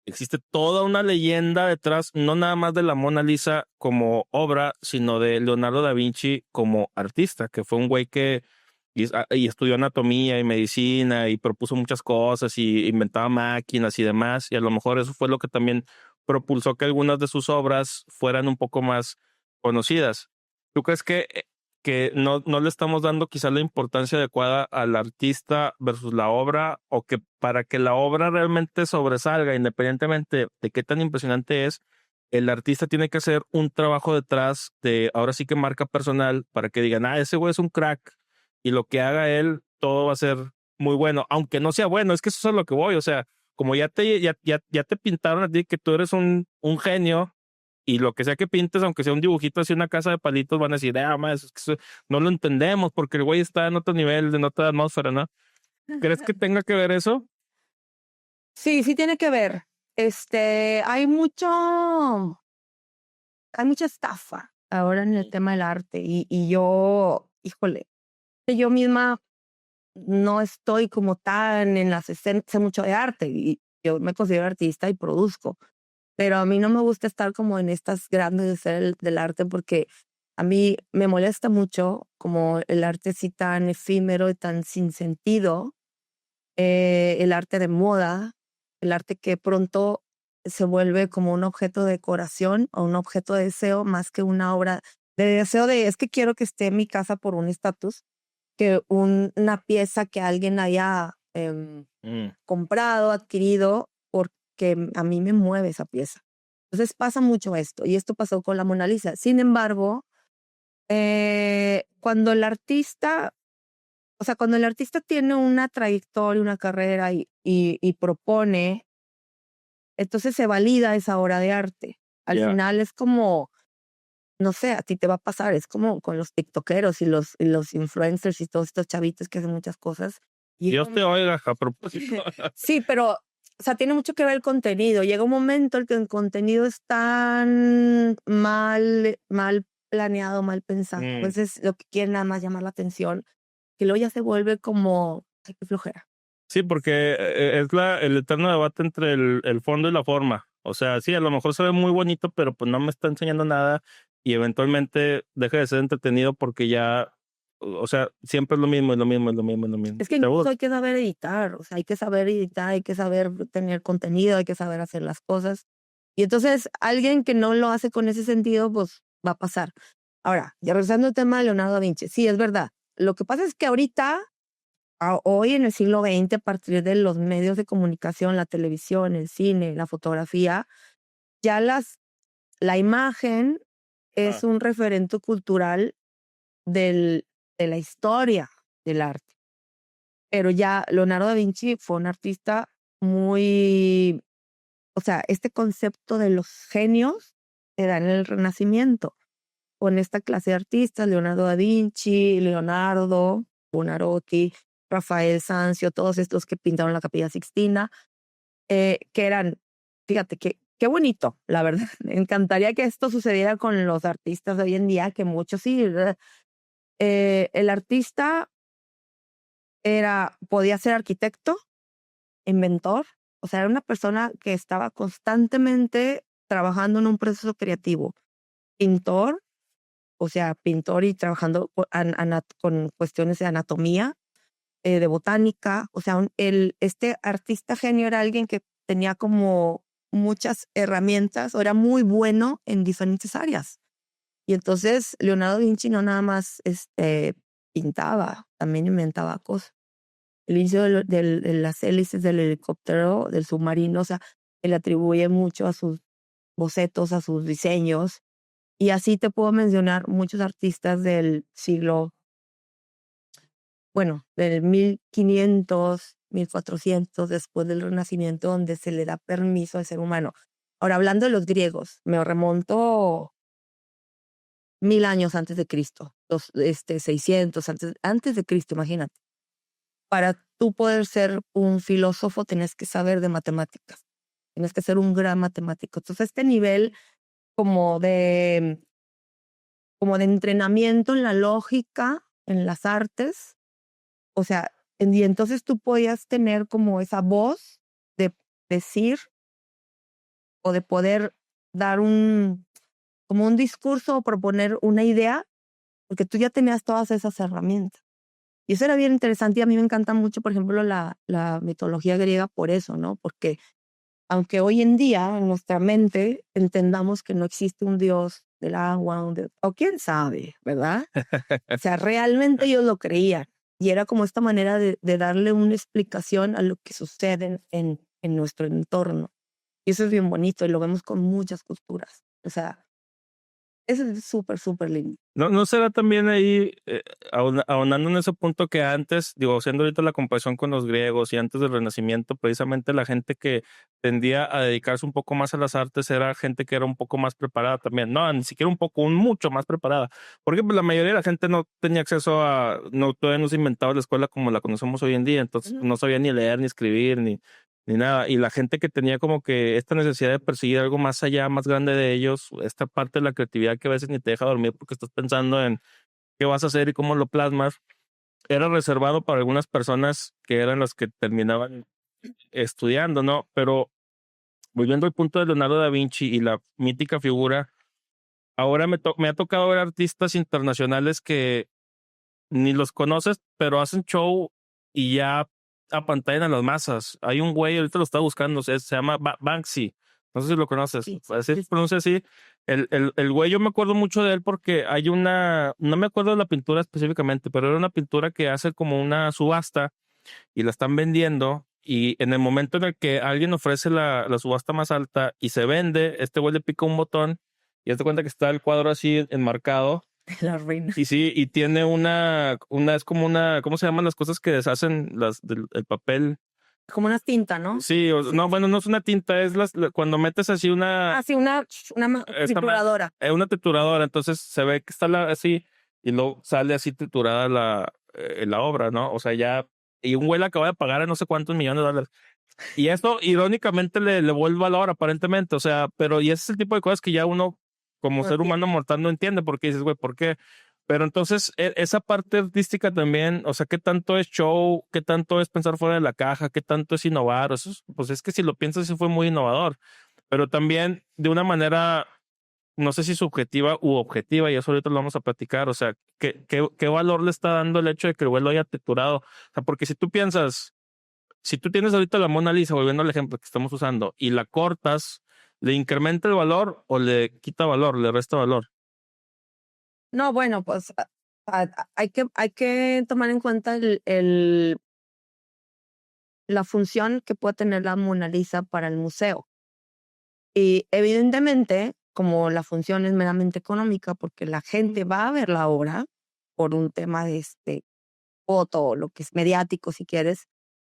existe toda una leyenda detrás, no nada más de la Mona Lisa como obra, sino de Leonardo da Vinci como artista, que fue un güey que y estudió anatomía y medicina y propuso muchas cosas y inventaba máquinas y demás, y a lo mejor eso fue lo que también propulsó que algunas de sus obras fueran un poco más conocidas. ¿Tú crees que no le estamos dando quizás la importancia adecuada al artista versus la obra, o que para que la obra realmente sobresalga, independientemente de qué tan impresionante es, el artista tiene que hacer un trabajo detrás de, ahora sí que marca personal, para que digan, ese güey es un crack, y lo que haga él, todo va a ser muy bueno, aunque no sea bueno? Es que eso es a lo que voy, o sea, como ya te pintaron a ti que tú eres un genio, y lo que sea que pintes, aunque sea un dibujito así, una casa de palitos, van a decir, más, es que no lo entendemos porque el güey está en otro nivel, en otra atmósfera, ¿no? ¿Crees que tenga que ver eso?
Sí, sí tiene que ver. Hay mucha estafa ahora en el tema del arte y yo, híjole, yo misma no estoy como tan en las escenas, sé mucho de arte y yo me considero artista y produzco, pero a mí no me gusta estar como en estas grandes escenas del arte porque a mí me molesta mucho como el arte así tan efímero y tan sin sentido, el arte de moda, el arte que pronto se vuelve como un objeto de decoración o un objeto de deseo más que una obra de deseo de es que quiero que esté en mi casa por un estatus, que una pieza que alguien haya comprado, adquirido, porque a mí me mueve esa pieza. Entonces pasa mucho esto, y esto pasó con la Mona Lisa. Sin embargo, cuando el artista, o sea, cuando el artista tiene una trayectoria, una carrera y propone, entonces se valida esa obra de arte. Al
Ya.
final es como, no sé, a ti te va a pasar, es como con los tiktokeros y los influencers y todos estos chavitos que hacen muchas cosas. Llega
Dios
un
te oiga, a propósito.
Sí, pero, o sea, tiene mucho que ver el contenido. Llega un momento en que el contenido es tan mal planeado, mal pensado. A
Mm.
veces lo que quieren nada más llamar la atención, que luego ya se vuelve como, ay, qué flojera.
Sí, porque es el eterno debate entre el fondo y la forma. O sea, sí, a lo mejor se ve muy bonito, pero pues no me está enseñando nada, y eventualmente deja de ser entretenido porque ya, o sea, siempre es lo mismo, es lo mismo, es lo mismo, es lo mismo.
Es que incluso hay que saber editar, o sea, hay que saber editar, hay que saber tener contenido, hay que saber hacer las cosas. Y entonces, alguien que no lo hace con ese sentido, pues va a pasar. Ahora, ya regresando al tema de Leonardo da Vinci, sí, es verdad. Lo que pasa es que ahorita, hoy en el siglo XX, a partir de los medios de comunicación, la televisión, el cine, la fotografía, ya la imagen es
Ah,
un referente cultural de la historia del arte. Pero ya Leonardo da Vinci fue un artista muy, o sea, este concepto de los genios se da en el Renacimiento, con esta clase de artistas, Leonardo da Vinci, Leonardo, Buonarroti, Rafael Sanzio, todos estos que pintaron la Capilla Sixtina, que eran, fíjate, qué bonito, la verdad. Me encantaría que esto sucediera con los artistas de hoy en día, que muchos sí, ¿verdad? El artista podía ser arquitecto, inventor, o sea, era una persona que estaba constantemente trabajando en un proceso creativo. Pintor, o sea, pintor y trabajando con cuestiones de anatomía, de botánica, o sea, este artista genio era alguien que tenía como muchas herramientas, o era muy bueno en diferentes áreas. Y entonces Leonardo da Vinci no nada más pintaba, también inventaba cosas. El inicio de las hélices del helicóptero, del submarino, o sea, se le atribuye mucho a sus bocetos, a sus diseños. Y así te puedo mencionar muchos artistas del siglo, bueno, del 1500, 1400, después del Renacimiento, donde se le da permiso al ser humano. Ahora, hablando de los griegos, me remonto 1000 años antes de Cristo, 600 antes de Cristo, imagínate. Para tú poder ser un filósofo tienes que saber de matemáticas, tienes que ser un gran matemático. Entonces, este nivel como de, como de entrenamiento en la lógica, en las artes, o sea, y entonces tú podías tener como esa voz de decir o de poder dar como un discurso o proponer una idea, porque tú ya tenías todas esas herramientas. Y eso era bien interesante y a mí me encanta mucho, por ejemplo, la mitología griega por eso, ¿no? Porque aunque hoy en día en nuestra mente entendamos que no existe un dios del agua, o quién sabe, ¿verdad? O sea, realmente ellos lo creían. Y era como esta manera de darle una explicación a lo que sucede en nuestro entorno. Y eso es bien bonito y lo vemos con muchas culturas. O sea, eso es súper, súper lindo.
¿No será también ahí, ahondando en ese punto que antes, digo, haciendo ahorita la comparación con los griegos y antes del Renacimiento, precisamente la gente que tendía a dedicarse un poco más a las artes era gente que era un poco más preparada también? No, ni siquiera un poco, mucho más preparada. Porque pues, la mayoría de la gente no tenía acceso todavía no se inventaba la escuela como la conocemos hoy en día, entonces no sabía ni leer, ni escribir, ni nada. Y la gente que tenía como que esta necesidad de perseguir algo más allá, más grande de ellos, esta parte de la creatividad que a veces ni te deja dormir porque estás pensando en qué vas a hacer y cómo lo plasmas, era reservado para algunas personas que eran las que terminaban estudiando, ¿no? Pero volviendo al punto de Leonardo da Vinci y la mítica figura, ahora me ha tocado ver artistas internacionales que ni los conoces, pero hacen show y ya apantallan a las masas. Hay un güey, ahorita lo está buscando, se llama Banksy. No sé si lo conoces.
Sí,
Así
sí,
se pronuncia así. El güey, yo me acuerdo mucho de él porque hay no me acuerdo de la pintura específicamente, pero era una pintura que hace como una subasta y la están vendiendo. Y en el momento en el que alguien ofrece la subasta más alta y se vende, este güey le pica un botón y hazte cuenta que está el cuadro así enmarcado.
la reina.
Y sí, y tiene es como ¿cómo se llaman las cosas que deshacen el papel?
Como una tinta, ¿no?
Sí, no, bueno, no es una tinta, es cuando metes así
Ah, sí, una trituradora.
una trituradora, entonces se ve que está así y luego sale así triturada la obra, ¿no? O sea, ya, y un güey la acaba de pagar a no sé cuántos millones de dólares. Y esto irónicamente le vuelve valor aparentemente, o sea, pero y ese es el tipo de cosas que ya uno como
No
ser
entiendo.
humano mortal no entiende porque dices, güey, ¿por qué? Pero entonces esa parte artística también, o sea, ¿qué tanto es show? ¿Qué tanto es pensar fuera de la caja? ¿Qué tanto es innovar? Pues es que si lo piensas sí fue muy innovador, pero también de una manera, no sé si subjetiva u objetiva, y eso ahorita lo vamos a platicar, o sea, ¿qué valor le está dando el hecho de que el güey lo haya triturado? O sea, porque si tú piensas, si tú tienes ahorita la Mona Lisa, volviendo al ejemplo que estamos usando, y la cortas, ¿le incrementa el valor o le quita valor, le resta valor?
No, bueno, pues hay que tomar en cuenta la función que puede tener la Mona Lisa para el museo. Y evidentemente, como la función es meramente económica, porque la gente va a ver la obra por un tema de foto o lo que es mediático, si quieres.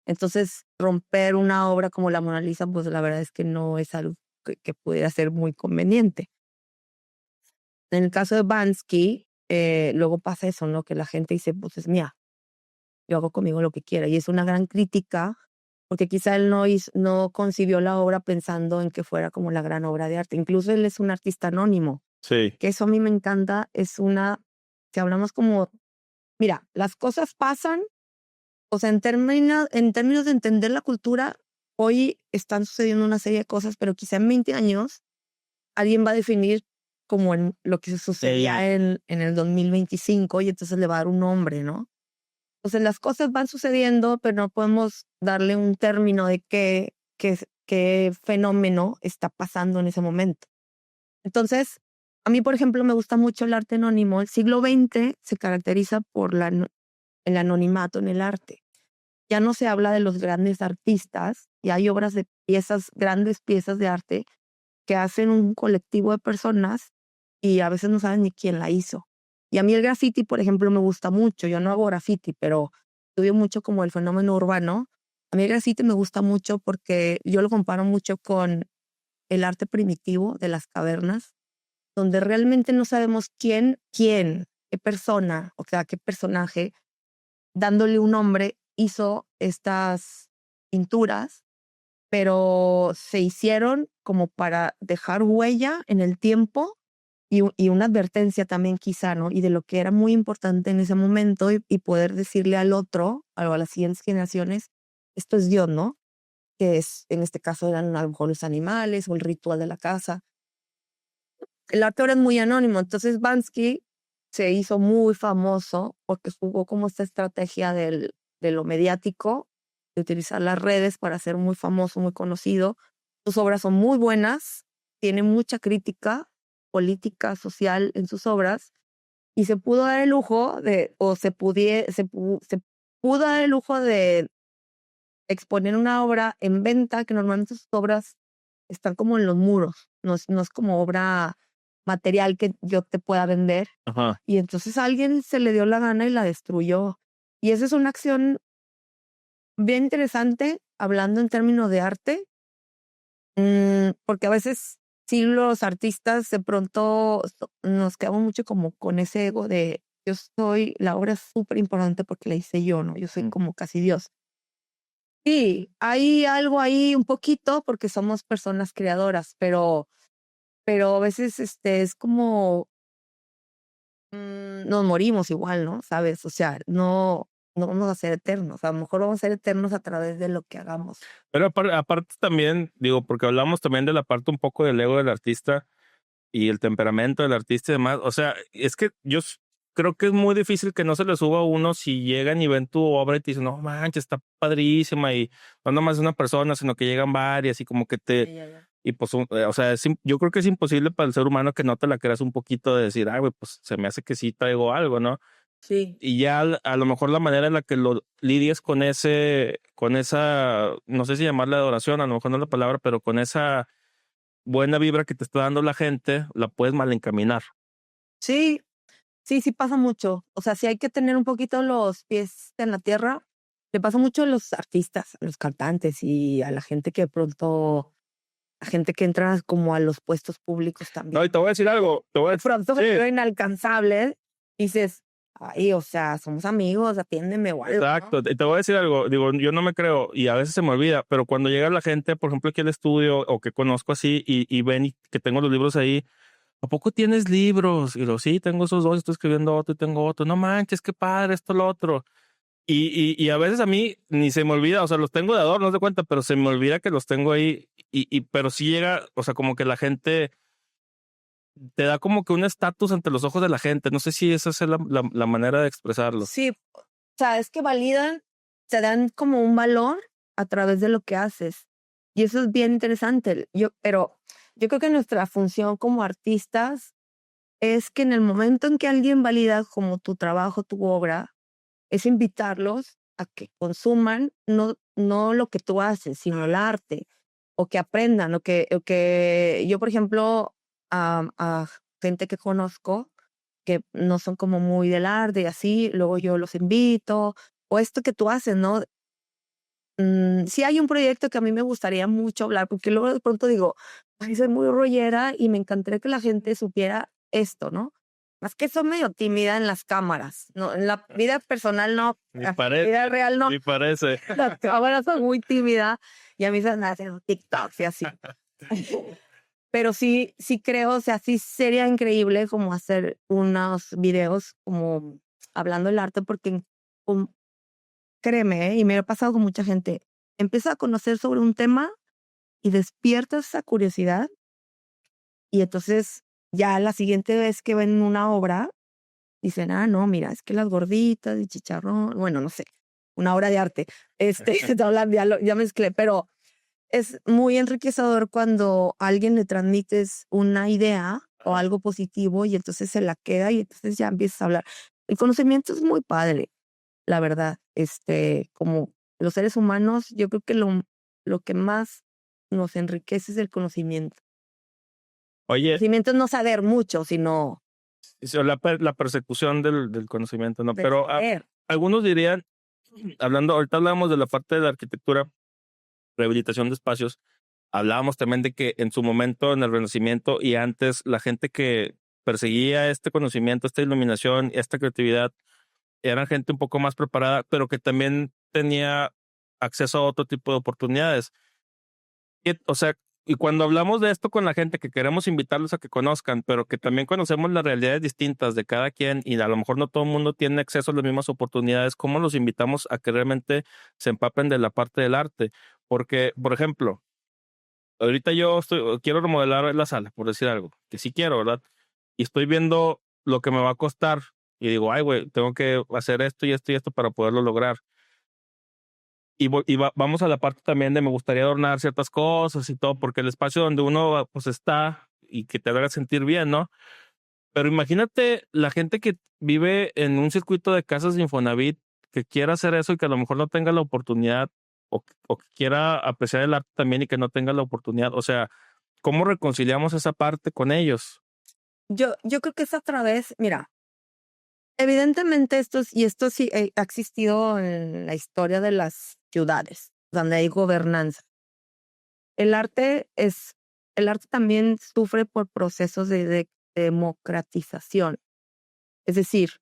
Entonces, romper una obra como la Mona Lisa, pues la verdad es que no es algo que pudiera ser muy conveniente. En el caso de Bansky, luego pasa eso, ¿no? Que la gente dice, pues es mía, yo hago conmigo lo que quiera. Y es una gran crítica, porque quizá él no concibió la obra pensando en que fuera como la gran obra de arte. Incluso él es un artista anónimo,
Sí.
que eso a mí me encanta. Si hablamos como, mira, las cosas pasan, o sea, en términos de entender la cultura, hoy están sucediendo una serie de cosas, pero quizá en 20 años alguien va a definir como en lo que sucedía en el 2025 y entonces le va a dar un nombre, ¿no? Entonces las cosas van sucediendo, pero no podemos darle un término de qué fenómeno está pasando en ese momento. Entonces, a mí, por ejemplo, me gusta mucho el arte anónimo. El siglo XX se caracteriza por el anonimato en el arte. Ya no se habla de los grandes artistas y hay obras de grandes piezas de arte que hacen un colectivo de personas y a veces no saben ni quién la hizo. Y a mí el graffiti, por ejemplo, me gusta mucho. Yo no hago graffiti, pero estudio mucho como el fenómeno urbano. A mí el graffiti me gusta mucho porque yo lo comparo mucho con el arte primitivo de las cavernas, donde realmente no sabemos quién, qué persona, o sea, qué personaje, dándole un nombre, hizo estas pinturas, pero se hicieron como para dejar huella en el tiempo y una advertencia también quizá, ¿no? Y de lo que era muy importante en ese momento y poder decirle al otro, a las siguientes generaciones, esto es Dios, ¿no? que es, en este caso eran a lo mejor los animales o el ritual de la casa. El arte ahora es muy anónimo, entonces Banksy se hizo muy famoso porque jugó como esta estrategia de lo mediático, de utilizar las redes para ser muy famoso, muy conocido. Sus obras son muy buenas, tiene mucha crítica política, social en sus obras, y se pudo dar el lujo se pudo dar el lujo de exponer una obra en venta, que normalmente sus obras están como en los muros, no es como obra material que yo te pueda vender.
Ajá.
Y entonces a alguien se le dio la gana y la destruyó. Y esa es una acción bien interesante, hablando en términos de arte, porque a veces sí los artistas de pronto nos quedamos mucho como con ese ego de la obra es súper importante porque la hice yo, ¿no? Yo soy como casi Dios. Sí, hay algo ahí un poquito porque somos personas creadoras, pero a veces es como nos morimos igual, ¿no? ¿Sabes? O sea, no vamos a ser eternos. A lo mejor vamos a ser eternos a través de lo que hagamos.
Pero aparte también, digo, porque hablamos también de la parte un poco del ego del artista y el temperamento del artista y demás. O sea, es que creo que es muy difícil que no se le suba a uno si llegan y ven tu obra y te dicen, no manches, está padrísima, y no nomás una persona, sino que llegan varias y como que
Ya.
y pues, o sea, yo creo que es imposible para el ser humano que no te la creas un poquito de decir, güey, pues se me hace que sí traigo algo, ¿no?
Sí.
Y ya a lo mejor la manera en la que lo lidies con esa, no sé si llamarla adoración, a lo mejor no es la palabra, pero con esa buena vibra que te está dando la gente, la puedes mal encaminar.
Sí, sí pasa mucho. O sea, sí hay que tener un poquito los pies en la tierra. Le pasa mucho a los artistas, a los cantantes y a la gente que de pronto, a gente que entra como a los puestos públicos también.
No, y te voy a decir algo,
De pronto se
sí,
cree inalcanzable y dices, ay, o sea, somos amigos, atiéndeme o algo, ¿no?
exacto. Y te voy a decir algo, digo, yo no me creo y a veces se me olvida, pero cuando llega la gente, por ejemplo, aquí al estudio o que conozco así y ven que tengo los libros ahí, ¿a poco tienes libros? Y digo, sí, tengo esos dos, estoy escribiendo otro y tengo otro. No manches, qué padre, esto, lo otro. Y a veces a mí ni se me olvida, o sea, los tengo de adorno, no se cuenta, pero se me olvida que los tengo ahí pero sí llega, o sea, como que la gente te da como que un estatus ante los ojos de la gente. No sé si esa es la manera de expresarlo.
Sí, o sea, es que validan, te dan como un valor a través de lo que haces. Y eso es bien interesante. Pero yo creo que nuestra función como artistas es que en el momento en que alguien valida como tu trabajo, tu obra, es invitarlos a que consuman no lo que tú haces, sino el arte, o que aprendan, o que yo, por ejemplo, a gente que conozco que no son como muy del arte y así, luego yo los invito, o esto que tú haces, ¿no? Sí hay un proyecto que a mí me gustaría mucho hablar, porque luego de pronto digo, ay, soy muy rollera y me encantaría que la gente supiera esto, ¿no? Más que soy medio tímida en las cámaras, no, en la vida personal no,
Ni
en la
parece,
vida real no,
ni parece.
las cámaras son muy tímida y a mí se me hacen TikToks y así. Pero sí creo, o sea, sí sería increíble como hacer unos videos como hablando del arte, porque créeme, y me ha pasado con mucha gente, empieza a conocer sobre un tema y despierta esa curiosidad y entonces ya la siguiente vez que ven una obra, dicen, no, mira, es que las gorditas y chicharrón, bueno, no sé, una obra de arte, ya mezclé, pero es muy enriquecedor cuando a alguien le transmites una idea o algo positivo y entonces se la queda y entonces ya empiezas a hablar. El conocimiento es muy padre, la verdad. Como los seres humanos, yo creo que lo que más nos enriquece es el conocimiento. El
Oye,
conocimiento es no saber mucho, sino
la persecución del conocimiento, ¿no?
de
Pero
saber.
algunos dirían, ahorita hablamos de la parte de la arquitectura, rehabilitación de espacios. Hablábamos también de que en su momento, en el Renacimiento y antes, la gente que perseguía este conocimiento, esta iluminación, esta creatividad, eran gente un poco más preparada, pero que también tenía acceso a otro tipo de oportunidades. O sea, y cuando hablamos de esto con la gente, que queremos invitarlos a que conozcan, pero que también conocemos las realidades distintas de cada quien y a lo mejor no todo el mundo tiene acceso a las mismas oportunidades, ¿cómo los invitamos a que realmente se empapen de la parte del arte? Porque, por ejemplo, ahorita yo quiero remodelar la sala, por decir algo, que sí quiero, ¿verdad? Y estoy viendo lo que me va a costar y digo, ay, güey, tengo que hacer esto y esto y esto para poderlo lograr. Vamos a la parte también de me gustaría adornar ciertas cosas y todo, porque el espacio donde uno pues está y que te haga sentir bien, ¿no? Pero imagínate la gente que vive en un circuito de casas de Infonavit que quiera hacer eso y que a lo mejor no tenga la oportunidad o que quiera apreciar el arte también y que no tenga la oportunidad. O sea, ¿cómo reconciliamos esa parte con ellos?
Yo creo que es a través, mira, evidentemente esto sí ha existido en la historia de las ciudades, donde hay gobernanza. El arte es, el arte también sufre por procesos de democratización. Es decir,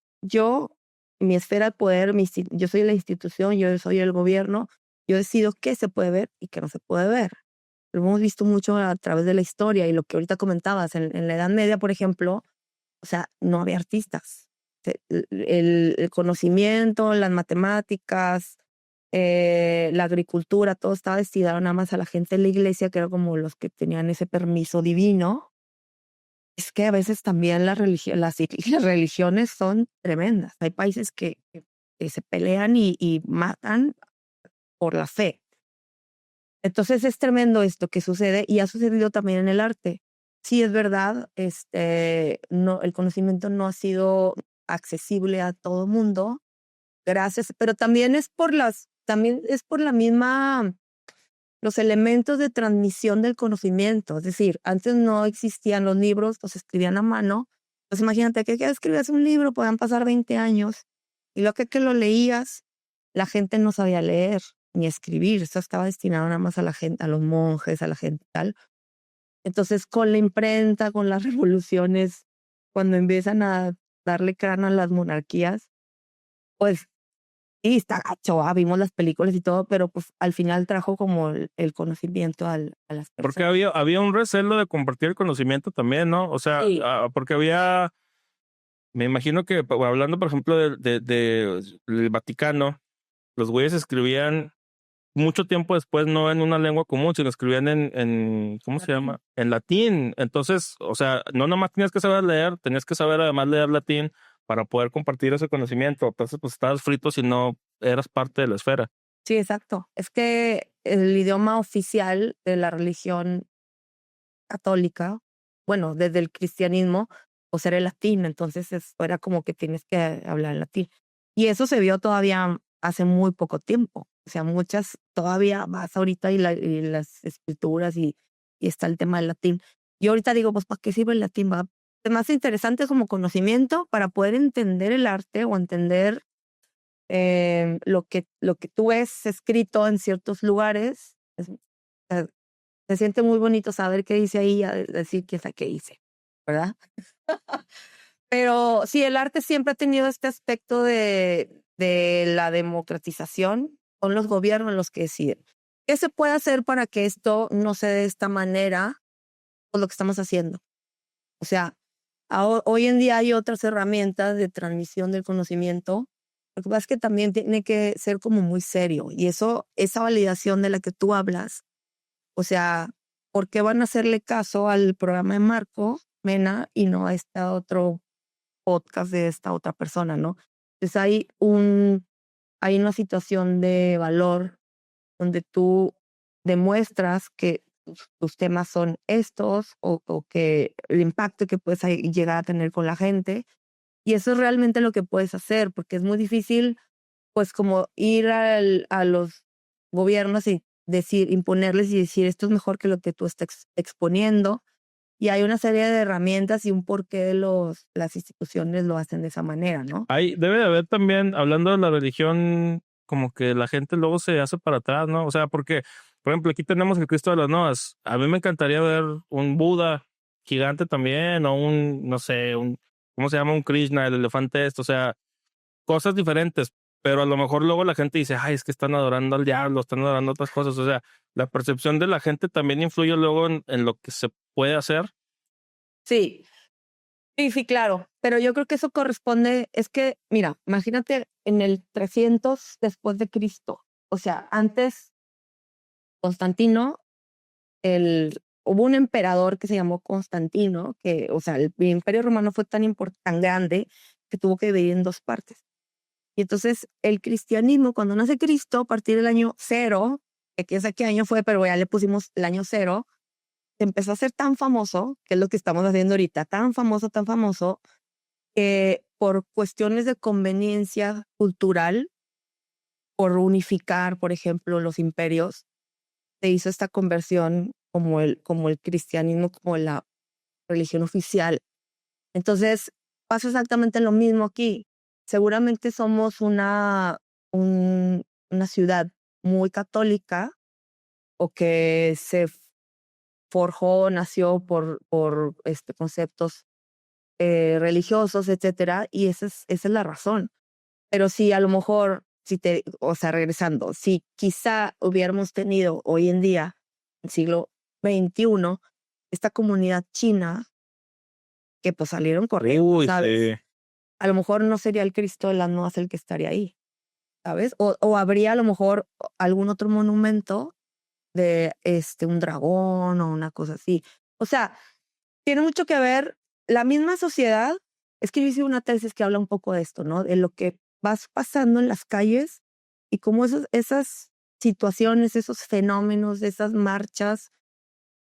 mi esfera de poder, yo soy la institución, yo soy el gobierno, yo decido qué se puede ver y qué no se puede ver. Lo hemos visto mucho a través de la historia y lo que ahorita comentabas, en la Edad Media, por ejemplo, o sea, no había artistas. El conocimiento, las matemáticas, la agricultura, todo estaba destinado nada más a la gente de la iglesia, que eran como los que tenían ese permiso divino. Es que a veces también las religiones son tremendas. Hay países que se pelean y matan por la fe. Entonces es tremendo esto que sucede y ha sucedido también en el arte. Sí, es verdad, no, el conocimiento no ha sido accesible a todo mundo, gracias, pero también es por la misma, los elementos de transmisión del conocimiento. Es decir, antes no existían los libros, los escribían a mano. Pues imagínate que escribías un libro, podían pasar 20 años, y lo que lo leías, la gente no sabía leer ni escribir. Eso estaba destinado nada más a la gente, a los monjes, a la gente tal. Entonces, con la imprenta, con las revoluciones, cuando empiezan a darle cráneo a las monarquías, pues sí, está gacho, vimos las películas y todo, pero pues al final trajo como el conocimiento a las
Porque
personas.
había un recelo de compartir el conocimiento también, ¿no? O sea,
Sí,
porque me imagino que hablando, por ejemplo, del Vaticano, los güeyes escribían mucho tiempo después, no en una lengua común, sino escribían ¿cómo se
latín.
llama? En latín. Entonces, o sea, no nomás tenías que saber leer, tenías que saber además leer latín para poder compartir ese conocimiento. Entonces, pues estabas frito si no eras parte de la esfera.
Sí, exacto. Es que el idioma oficial de la religión católica, bueno, desde el cristianismo, pues era el latín, entonces era como que tienes que hablar latín. Y eso se vio todavía hace muy poco tiempo. O sea, muchas todavía más ahorita y las escrituras y está el tema del latín. Yo ahorita digo, pues, ¿para qué sirve el latín? Va. Es más interesante como conocimiento para poder entender el arte o entender lo que tú ves escrito en ciertos lugares. Se siente muy bonito saber qué dice ahí, decir qué es la que hice, ¿verdad? Pero sí, el arte siempre ha tenido este aspecto de la democratización. Son los gobiernos los que deciden. ¿Qué se puede hacer para que esto no se dé de esta manera? Pues lo que estamos haciendo. O sea, hoy en día hay otras herramientas de transmisión del conocimiento. Lo que pasa es que también tiene que ser como muy serio. Y esa validación de la que tú hablas, o sea, ¿por qué van a hacerle caso al programa de Marco Mena y no a este otro podcast de esta otra persona, ¿no? Entonces hay una situación de valor donde tú demuestras que tus temas son estos o que el impacto que puedes llegar a tener con la gente. Y eso es realmente lo que puedes hacer, porque es muy difícil, pues, como ir a los gobiernos y imponerles y decir, esto es mejor que lo que tú estás exponiendo. Y hay una serie de herramientas y un porqué las instituciones lo hacen de esa manera, ¿no?
Debe de haber también, hablando de la religión, como que la gente luego se hace para atrás, ¿no? O sea, porque, por ejemplo, aquí tenemos el Cristo de las Novas. A mí me encantaría ver un Buda gigante también, o no sé, ¿cómo se llama? Un Krishna, el elefante o sea, cosas diferentes. Pero a lo mejor luego la gente dice, ay, es que están adorando al diablo, están adorando otras cosas. O sea, la percepción de la gente también influye luego en lo que se puede hacer.
Sí, sí, sí, claro. Pero yo creo que eso corresponde, es que, mira, imagínate en el 300 después de Cristo. O sea, antes Constantino, hubo un emperador que se llamó Constantino, que, o sea, el Imperio Romano fue tan grande que tuvo que dividir en 2 partes. Y entonces el cristianismo, cuando nace Cristo, a partir del año 0, que sé qué año fue, pero ya le pusimos el año 0, empezó a ser tan famoso, que es lo que estamos haciendo ahorita, tan famoso, que por cuestiones de conveniencia cultural, por unificar, por ejemplo, los imperios, se hizo esta conversión como el cristianismo, como la religión oficial. Entonces, pasa exactamente lo mismo aquí. Seguramente somos una ciudad muy católica, o que se nació por conceptos religiosos, etcétera, y esa es la razón. Pero si a lo mejor, o sea, regresando, si quizá hubiéramos tenido hoy en día, en el siglo XXI, esta comunidad china, que pues salieron corriendo, ¿sabes?
Sí.
A lo mejor no sería el Cristo de las Nuevas el que estaría ahí, ¿sabes? O habría a lo mejor algún otro monumento de un dragón o una cosa así. O sea, tiene mucho que ver la misma sociedad. Es que yo hice una tesis que habla un poco de esto, ¿no? De lo que vas pasando en las calles y cómo esas situaciones, esos fenómenos, esas marchas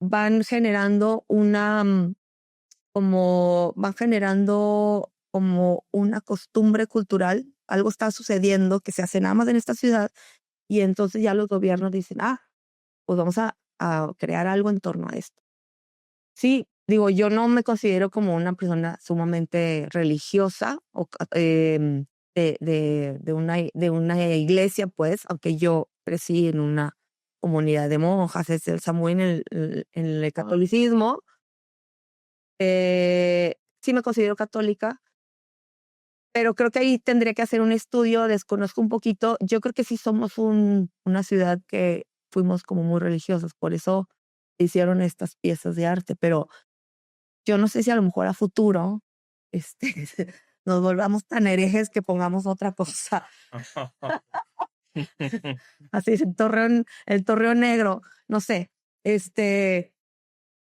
van generando como una costumbre cultural. Algo está sucediendo que se hace nada más en esta ciudad, y entonces ya los gobiernos dicen, pues vamos a crear algo en torno a esto. Sí, digo, yo no me considero como una persona sumamente religiosa o de una iglesia, pues, aunque yo crecí en una comunidad de monjas, es el Samuel en el catolicismo. Sí me considero católica, pero creo que ahí tendría que hacer un estudio, desconozco un poquito. Yo creo que sí somos una ciudad que fuimos como muy religiosos, por eso hicieron estas piezas de arte, pero yo no sé si a lo mejor a futuro nos volvamos tan herejes que pongamos otra cosa. Así es, el Torreón Negro, no sé,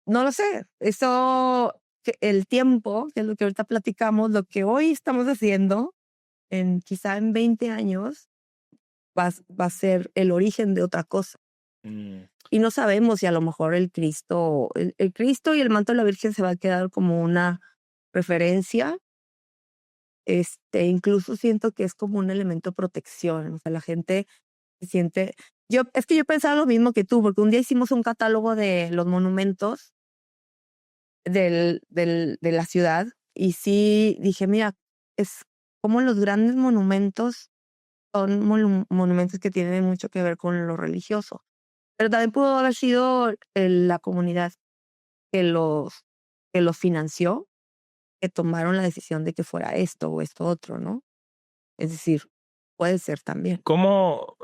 no lo sé. Eso, el tiempo, que es lo que ahorita platicamos, lo que hoy estamos haciendo, quizá en 20 años, va a ser el origen de otra cosa. Y no sabemos si a lo mejor el Cristo y el manto de la Virgen se va a quedar como una referencia. Incluso siento que es como un elemento de protección. O sea, la gente se siente. Es que yo pensaba lo mismo que tú, porque un día hicimos un catálogo de los monumentos de la ciudad, y sí dije, mira, es como los grandes monumentos son monumentos que tienen mucho que ver con lo religioso. Pero también pudo haber sido la comunidad que los financió, que tomaron la decisión de que fuera esto o esto otro, ¿no? Es decir, puede ser también.
¿Cómo,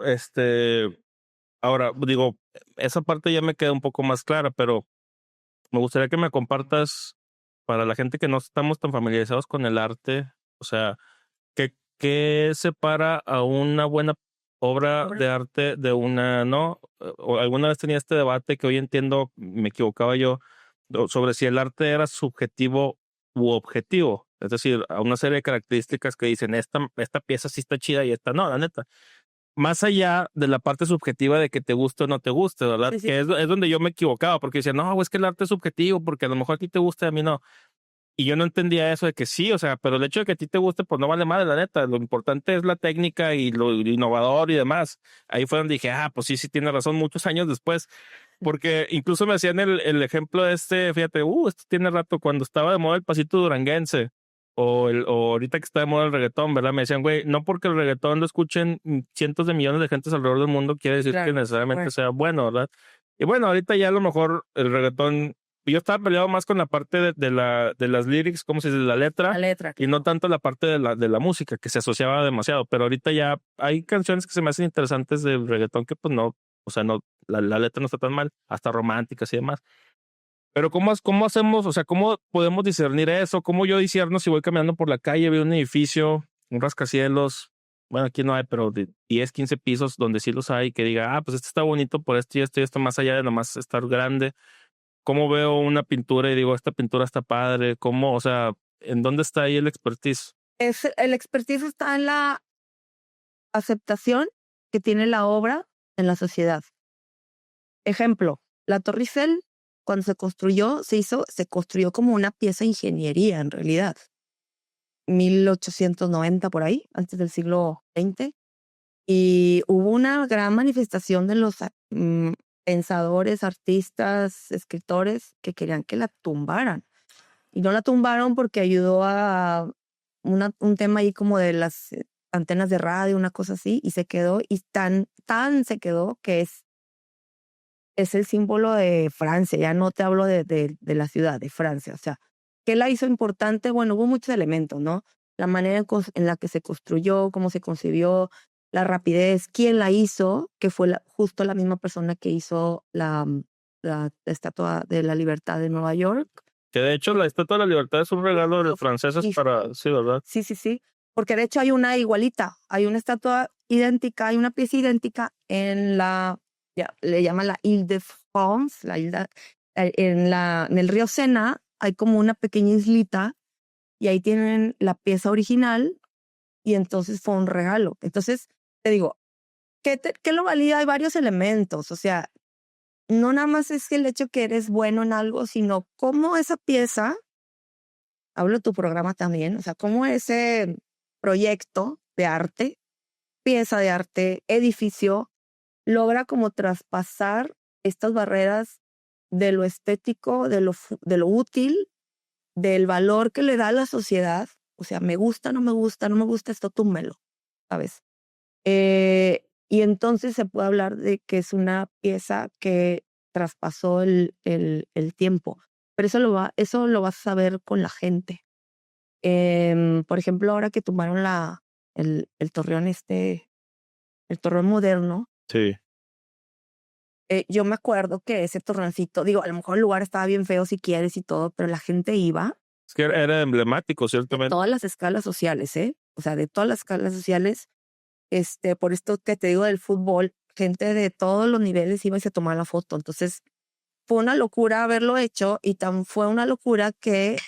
ahora, digo, esa parte ya me queda un poco más clara, pero me gustaría que me compartas, para la gente que no estamos tan familiarizados con el arte, o sea, ¿qué separa a una buena obra de arte de una no? O alguna vez tenía este debate que hoy entiendo, me equivocaba yo, sobre si el arte era subjetivo u objetivo. Es decir, a una serie de características que dicen, esta pieza sí está chida y esta no, la neta. Más allá de la parte subjetiva de que te guste o no te guste, ¿verdad?
Sí, sí.
Que es donde yo me equivocaba, porque decía, no, es que el arte es subjetivo, porque a lo mejor a ti te gusta y a mí no. Y yo no entendía eso de que sí, o sea, pero el hecho de que a ti te guste, pues no vale madre, la neta. Lo importante es la técnica y lo innovador y demás. Ahí fue donde dije, pues sí tiene razón, muchos años después. Porque incluso me hacían el ejemplo de fíjate, esto tiene rato, cuando estaba de moda el pasito duranguense, o ahorita que está de moda el reggaetón, ¿verdad? Me decían, güey, no porque el reggaetón lo escuchen cientos de millones de gentes alrededor del mundo, quiere decir que necesariamente sea bueno, ¿verdad? Y bueno, ahorita ya a lo mejor el reggaetón, yo estaba peleado más con la parte de las lyrics, como se dice, la letra, y no tanto la parte de la música, que se asociaba demasiado, pero ahorita ya hay canciones que se me hacen interesantes del reggaetón que pues no, o sea, no, la letra no está tan mal, hasta románticas y demás. Pero ¿cómo hacemos? O sea, ¿cómo podemos discernir eso? ¿Cómo yo discierno si voy caminando por la calle, veo un edificio, un rascacielos, bueno, aquí no hay, pero de 10, 15 pisos donde sí los hay, que diga, pues este está bonito por esto y esto, más allá de nomás estar grande. ¿Cómo veo una pintura y digo, esta pintura está padre? ¿Cómo, o sea, en dónde está ahí el expertise?
El expertise está en la aceptación que tiene la obra en la sociedad. Ejemplo, la Torre Eiffel, cuando se construyó, se construyó como una pieza de ingeniería en realidad. 1890 por ahí, antes del siglo XX. Y hubo una gran manifestación de los pensadores, artistas, escritores que querían que la tumbaran. Y no la tumbaron porque ayudó a un tema ahí como de las antenas de radio, una cosa así, y se quedó, y tan se quedó que es el símbolo de Francia. Ya no te hablo de la ciudad, de Francia. O sea, ¿qué la hizo importante? Bueno, hubo muchos elementos, ¿no? La manera en la que se construyó, cómo se concibió, la rapidez, quién la hizo, que fue justo la misma persona que hizo la Estatua de la Libertad de Nueva York.
Que de hecho la Estatua de la Libertad es un regalo de los franceses para, sí, ¿verdad?
Sí, sí, sí. Porque de hecho hay una igualita, hay una estatua idéntica, hay una pieza idéntica en le llaman la Ile-de-France, la isla, en el río Sena hay como una pequeña islita y ahí tienen la pieza original y entonces fue un regalo. Entonces, te digo, ¿qué lo valida? Hay varios elementos, o sea, no nada más es el hecho que eres bueno en algo, sino cómo esa pieza, hablo de tu programa también, o sea, cómo ese proyecto de arte, pieza de arte, edificio, logra como traspasar estas barreras de lo estético, de lo útil, del valor que le da a la sociedad. O sea, me gusta, no me gusta, no me gusta esto, túmbelo, ¿sabes? Y entonces se puede hablar de que es una pieza que traspasó el tiempo. Pero eso lo vas a saber con la gente. Por ejemplo, ahora que tumbaron el torreón el torreón moderno,
Sí.
yo me acuerdo que ese torreoncito, digo, a lo mejor el lugar estaba bien feo si quieres y todo, pero la gente iba
Es que era emblemático,
de
ciertamente.
todas las escalas sociales, ¿eh? O sea, de todas las escalas sociales, por esto que te digo del fútbol, gente de todos los niveles iba y se tomaba la foto. Entonces, fue una locura haberlo hecho y fue una locura que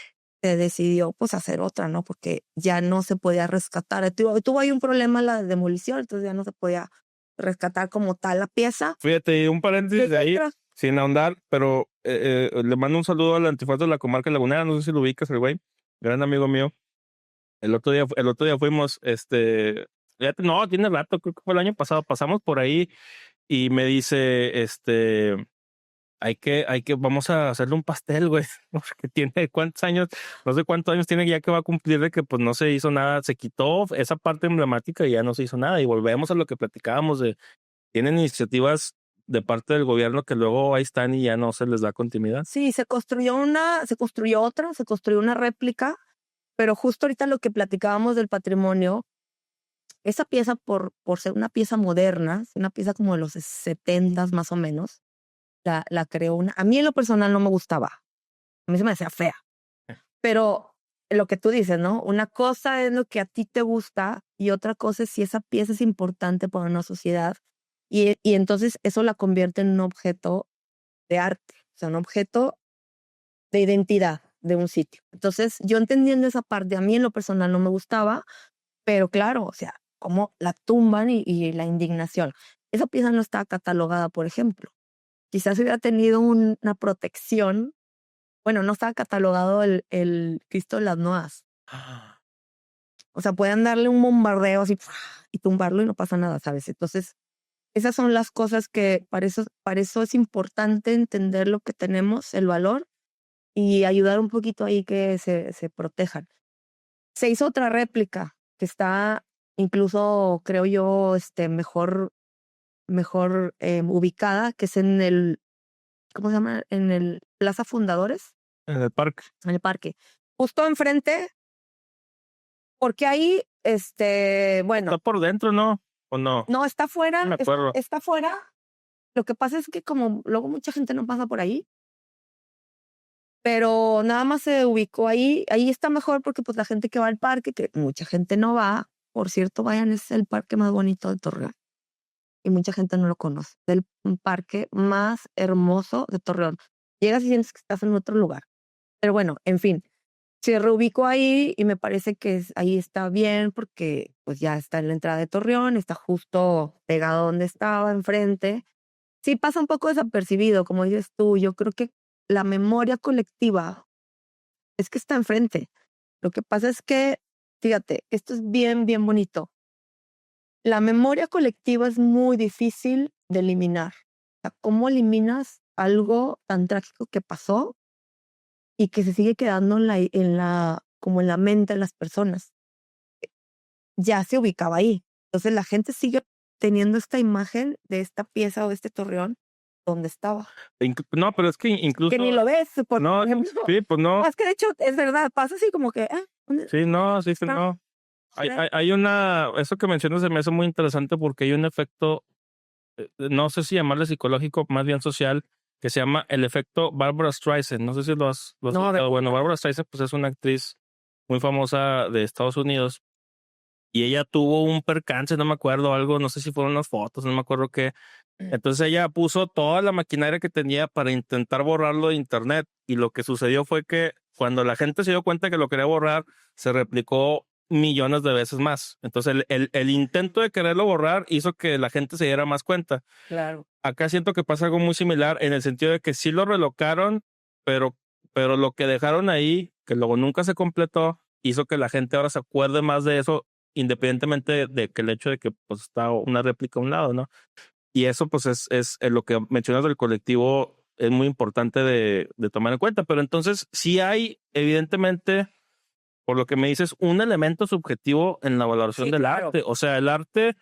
se decidió pues hacer otra, ¿no? Porque ya no se podía rescatar. Tuvo ahí un problema la demolición, entonces ya no se podía rescatar como tal la pieza.
Fíjate, un paréntesis de ahí, sin ahondar, pero le mando un saludo al antifaz de la comarca lagunera, no sé si lo ubicas, el güey, gran amigo mío. El otro día fuimos, fíjate, no, tiene rato, creo que fue el año pasado, pasamos por ahí y me dice, vamos a hacerle un pastel, güey, porque tiene cuántos años, no sé cuántos años tiene ya que va a cumplir de que pues no se hizo nada, se quitó esa parte emblemática y ya no se hizo nada y volvemos a lo que platicábamos de, tienen iniciativas de parte del gobierno que luego ahí están y ya no se les da continuidad.
Sí, se construyó otra, se construyó una réplica, pero justo ahorita lo que platicábamos del patrimonio, esa pieza por ser una pieza moderna, una pieza como de los 70s más o menos, la creó a mí en lo personal no me gustaba, a mí se me hacía fea, pero lo que tú dices, ¿no? Una cosa es lo que a ti te gusta y otra cosa es si esa pieza es importante para una sociedad y entonces eso la convierte en un objeto de arte, o sea, un objeto de identidad de un sitio. Entonces, yo entendiendo esa parte, a mí en lo personal no me gustaba, pero claro, o sea, como la tumban y la indignación. Esa pieza no estaba catalogada, por ejemplo. Quizás hubiera tenido una protección. Bueno, no estaba catalogado el Cristo de las Noas. O sea, pueden darle un bombardeo así y tumbarlo y no pasa nada, ¿sabes? Entonces, esas son las cosas que para eso es importante entender lo que tenemos, el valor, y ayudar un poquito ahí que se protejan. Se hizo otra réplica que está incluso, creo yo, mejor ubicada, que es ¿cómo se llama? En el Plaza Fundadores.
En el parque.
En el parque. Justo enfrente, porque ahí, bueno.
Está por dentro, ¿no? ¿O no?
No, está afuera.
No me acuerdo.
Está afuera. Lo que pasa es que como luego mucha gente no pasa por ahí, pero nada más se ubicó ahí. Ahí está mejor porque pues la gente que va al parque, que mucha gente no va, por cierto, vayan, es el parque más bonito de Torreón. Y mucha gente no lo conoce. Es el parque más hermoso de Torreón. Llegas y sientes que estás en otro lugar. Pero bueno, en fin, se reubicó ahí y me parece que ahí está bien porque pues ya está en la entrada de Torreón, está justo pegado donde estaba, enfrente. Sí pasa un poco desapercibido, como dices tú. Yo creo que la memoria colectiva es que está enfrente. Lo que pasa es que, fíjate, esto es bien, bien bonito. La memoria colectiva es muy difícil de eliminar. O sea, ¿cómo eliminas algo tan trágico que pasó y que se sigue quedando como en la mente de las personas? Ya se ubicaba ahí. Entonces la gente sigue teniendo esta imagen de esta pieza o de este torreón donde estaba.
No, pero es que
Que
incluso...
ni lo ves, por
No,
ejemplo.
sí, pues no.
Es que de hecho es verdad, pasa así como que, ¿dónde
Sí, no, sí, sí,
está?
no. Hay eso que mencionas se me hace muy interesante porque hay un efecto, no sé si llamarle psicológico, más bien social, que se llama el efecto Barbara Streisand. No sé si lo has
No, a ver,
escuchado. Bueno, Barbara Streisand pues es una actriz muy famosa de Estados Unidos y ella tuvo un percance, no me acuerdo algo, no sé si fueron unas fotos, no me acuerdo qué. Entonces ella puso toda la maquinaria que tenía para intentar borrarlo de internet y lo que sucedió fue que cuando la gente se dio cuenta que lo quería borrar, se replicó millones de veces más. Entonces el intento de quererlo borrar hizo que la gente se diera más cuenta.
claro.
Acá siento que pasa algo muy similar en el sentido de que sí lo relocaron, pero, pero lo que dejaron ahí, que luego nunca se completó, hizo que la gente ahora se acuerde más de eso, independientemente de que el hecho de que pues está una réplica a un lado, ¿no? Y eso pues es lo que mencionas del colectivo es muy importante de tomar en cuenta, pero entonces sí hay evidentemente, por lo que me dices, un elemento subjetivo en la valoración
Sí,
del
claro.
arte, o sea, el arte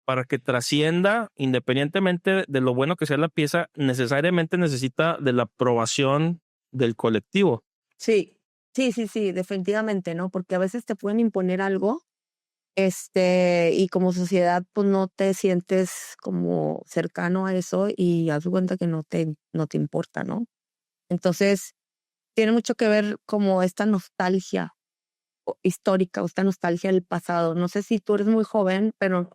para que trascienda, independientemente de lo bueno que sea la pieza, necesariamente necesita de la aprobación del colectivo.
Sí, sí, sí, sí, definitivamente, ¿no? Porque a veces te pueden imponer algo, y como sociedad, pues no te sientes como cercano a eso y haz de cuenta que no te importa, ¿no? Entonces, tiene mucho que ver como esta nostalgia histórica o esta nostalgia del pasado. No sé si tú eres muy joven, pero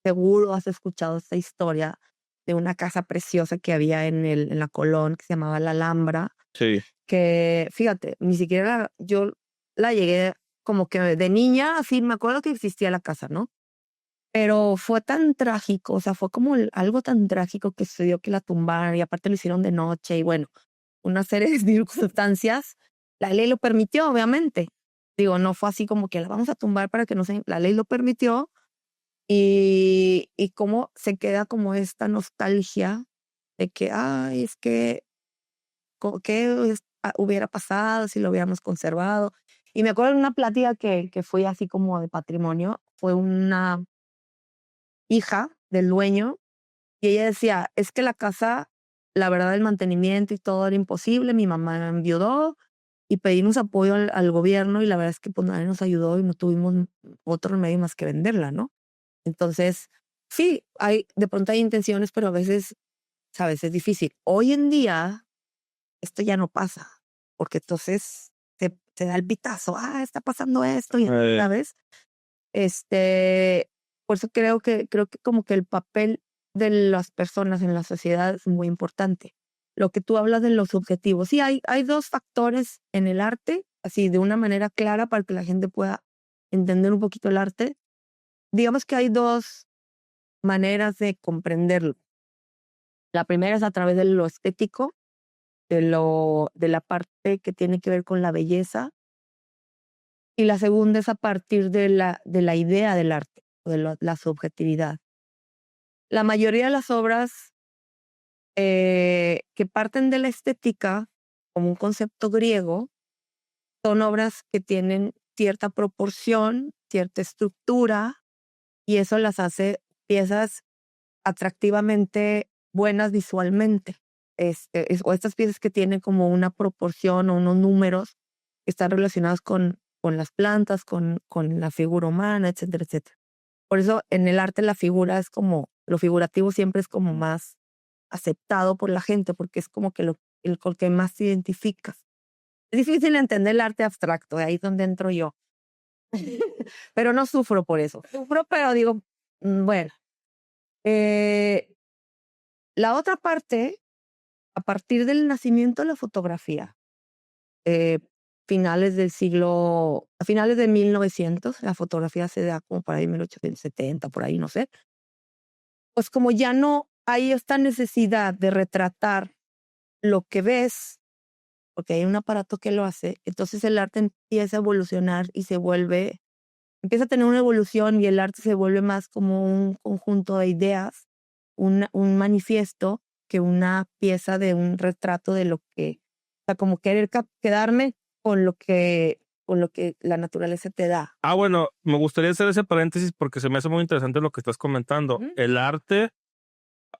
seguro has escuchado esta historia de una casa preciosa que había en la Colón que se llamaba La Alhambra,
Sí.
que fíjate, ni siquiera yo la llegué como que de niña, así me acuerdo que existía la casa, ¿no? Pero fue tan trágico, o sea, fue como algo tan trágico que sucedió que la tumbaron y aparte lo hicieron de noche y bueno, una serie de circunstancias. La ley lo permitió, obviamente. Digo, no fue así como que la vamos a tumbar para que no se... La ley lo permitió y cómo se queda como esta nostalgia de que, ay, es que ¿qué hubiera pasado si lo hubiéramos conservado? Y me acuerdo de una plática que fue así como de patrimonio, fue una hija del dueño y ella decía, es que la casa, la verdad, el mantenimiento y todo era imposible, mi mamá enviudó y pedimos apoyo al gobierno y la verdad es que pues nadie nos ayudó y no tuvimos otro remedio más que venderla, ¿no? Entonces, sí, de pronto hay intenciones, pero a veces, sabes, es difícil. Hoy en día esto ya no pasa, porque entonces te da el pitazo, está pasando esto, y
Eh,
¿sabes? Por eso creo que como que el papel de las personas en la sociedad es muy importante. Lo que tú hablas de los objetivos, sí, hay dos factores en el arte, así de una manera clara para que la gente pueda entender un poquito el arte. Digamos que hay dos maneras de comprenderlo. La primera es a través de lo estético, de la parte que tiene que ver con la belleza, y la segunda es a partir de la idea del arte, o de la subjetividad. La mayoría de las obras que parten de la estética, como un concepto griego, son obras que tienen cierta proporción, cierta estructura, y eso las hace piezas atractivamente buenas visualmente. O estas piezas que tienen como una proporción o unos números que están relacionados con las plantas, con la figura humana, etcétera, etcétera. Por eso en el arte la figura es como, lo figurativo siempre es como más aceptado por la gente porque es como que el con que más te identificas. Es difícil entender el arte abstracto, ahí es donde entro yo. Pero no sufro por eso. Sufro, pero digo, bueno. La otra parte, a partir del nacimiento de la fotografía, eh, a finales de 1900, la fotografía se da como para ahí 1870, por ahí, no sé. Pues como ya no hay esta necesidad de retratar lo que ves, porque hay un aparato que lo hace, entonces el arte empieza a evolucionar y empieza a tener una evolución y el arte se vuelve más como un conjunto de ideas, un manifiesto que una pieza de un retrato de lo que, o sea, como querer quedarme con lo que la naturaleza te da.
Bueno, me gustaría hacer ese paréntesis porque se me hace muy interesante lo que estás comentando.
Ujú.
El arte,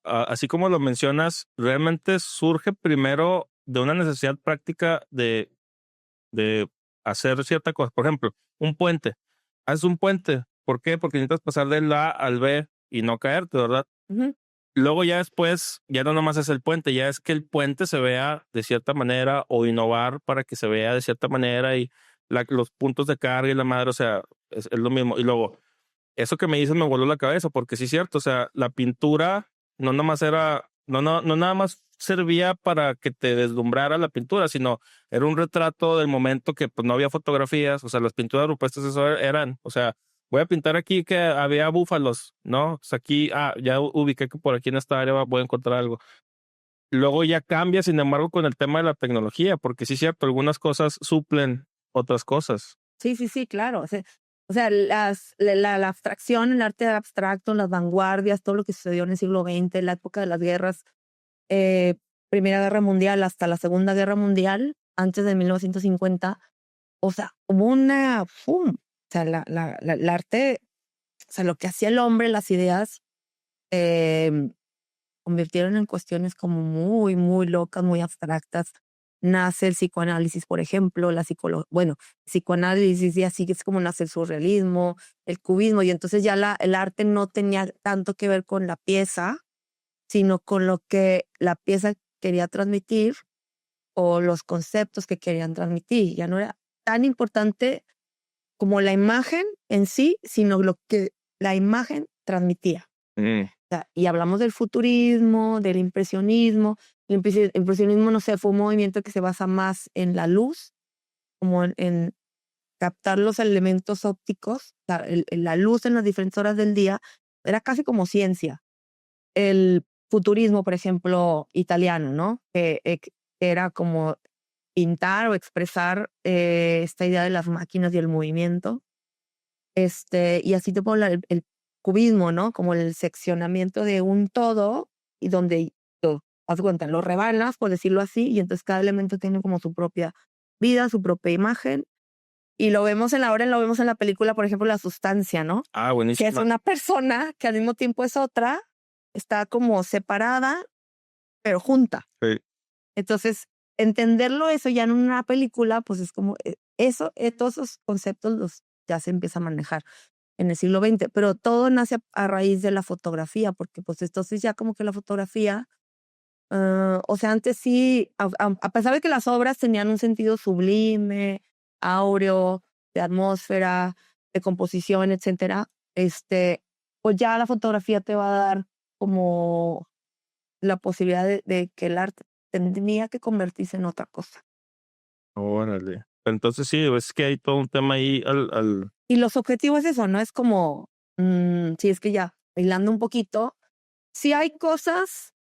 así como lo mencionas, realmente surge primero de una necesidad práctica de hacer cierta cosa. Por ejemplo, un puente. Haz un puente. ¿Por qué? Porque necesitas pasar del A al B y no caerte, ¿verdad?
Ujú.
Luego ya después, ya no nomás es el puente, ya es que el puente se vea de cierta manera o innovar para que se vea de cierta manera y los puntos de carga y la madre, o sea, es lo mismo. Y luego, eso que me dices me voló la cabeza porque sí es cierto, o sea, la pintura no nomás no nada más servía para que te deslumbrara la pintura, sino era un retrato del momento que pues no había fotografías, o sea, las pinturas rupestres eso eran, o sea, voy a pintar aquí que había búfalos, ¿no? O sea, aquí, ya ubiqué que por aquí en esta área voy a encontrar algo. Luego ya cambia, sin embargo, con el tema de la tecnología, porque sí es cierto, algunas cosas suplen otras cosas.
Sí, sí, sí, claro. O sea, la abstracción, el arte abstracto, las vanguardias, todo lo que sucedió en el siglo XX, la época de las guerras, eh, Primera Guerra Mundial hasta la Segunda Guerra Mundial, antes de 1950, o sea, hubo una, ¡fum! O sea, el arte, o sea, lo que hacía el hombre, las ideas, eh, convirtieron en cuestiones como muy, muy locas, muy abstractas. Nace el psicoanálisis, por ejemplo, bueno, psicoanálisis y así es como nace el surrealismo, el cubismo, y entonces ya el arte no tenía tanto que ver con la pieza, sino con lo que la pieza quería transmitir o los conceptos que querían transmitir. Ya no era tan importante como la imagen en sí, sino lo que la imagen transmitía.
Mm.
Sea, y hablamos del futurismo, del impresionismo. El impresionismo, no sé, fue un movimiento que se basa más en la luz, como en captar los elementos ópticos, la luz en las diferentes horas del día, era casi como ciencia. El futurismo, por ejemplo, italiano, ¿no? Que era como pintar o expresar esta idea de las máquinas y el movimiento. Y así te puedo hablar, el cubismo, ¿no? Como el seccionamiento de un todo y donde, haz de cuenta, lo rebanas, por decirlo así, y entonces cada elemento tiene como su propia vida, su propia imagen. Y ahora lo vemos en la película, por ejemplo, La Sustancia, ¿no? Que es
Buenísima.
una persona que al mismo tiempo es otra, está como separada, pero junta.
Sí.
Entonces, entenderlo eso ya en una película, pues es como todos esos conceptos ya se empieza a manejar en el siglo XX, pero todo nace a raíz de la fotografía, porque pues entonces ya como que la fotografía, o sea, antes sí, a pesar de que las obras tenían un sentido sublime, áureo, de atmósfera, de composición, etcétera, pues ya la fotografía te va a dar como la posibilidad de que el arte tendría que convertirse en otra cosa.
Órale. Entonces sí, es que hay todo un tema ahí
Y los objetivos es eso, ¿no? Es como, sí, es que ya, bailando un poquito, si hay cosas,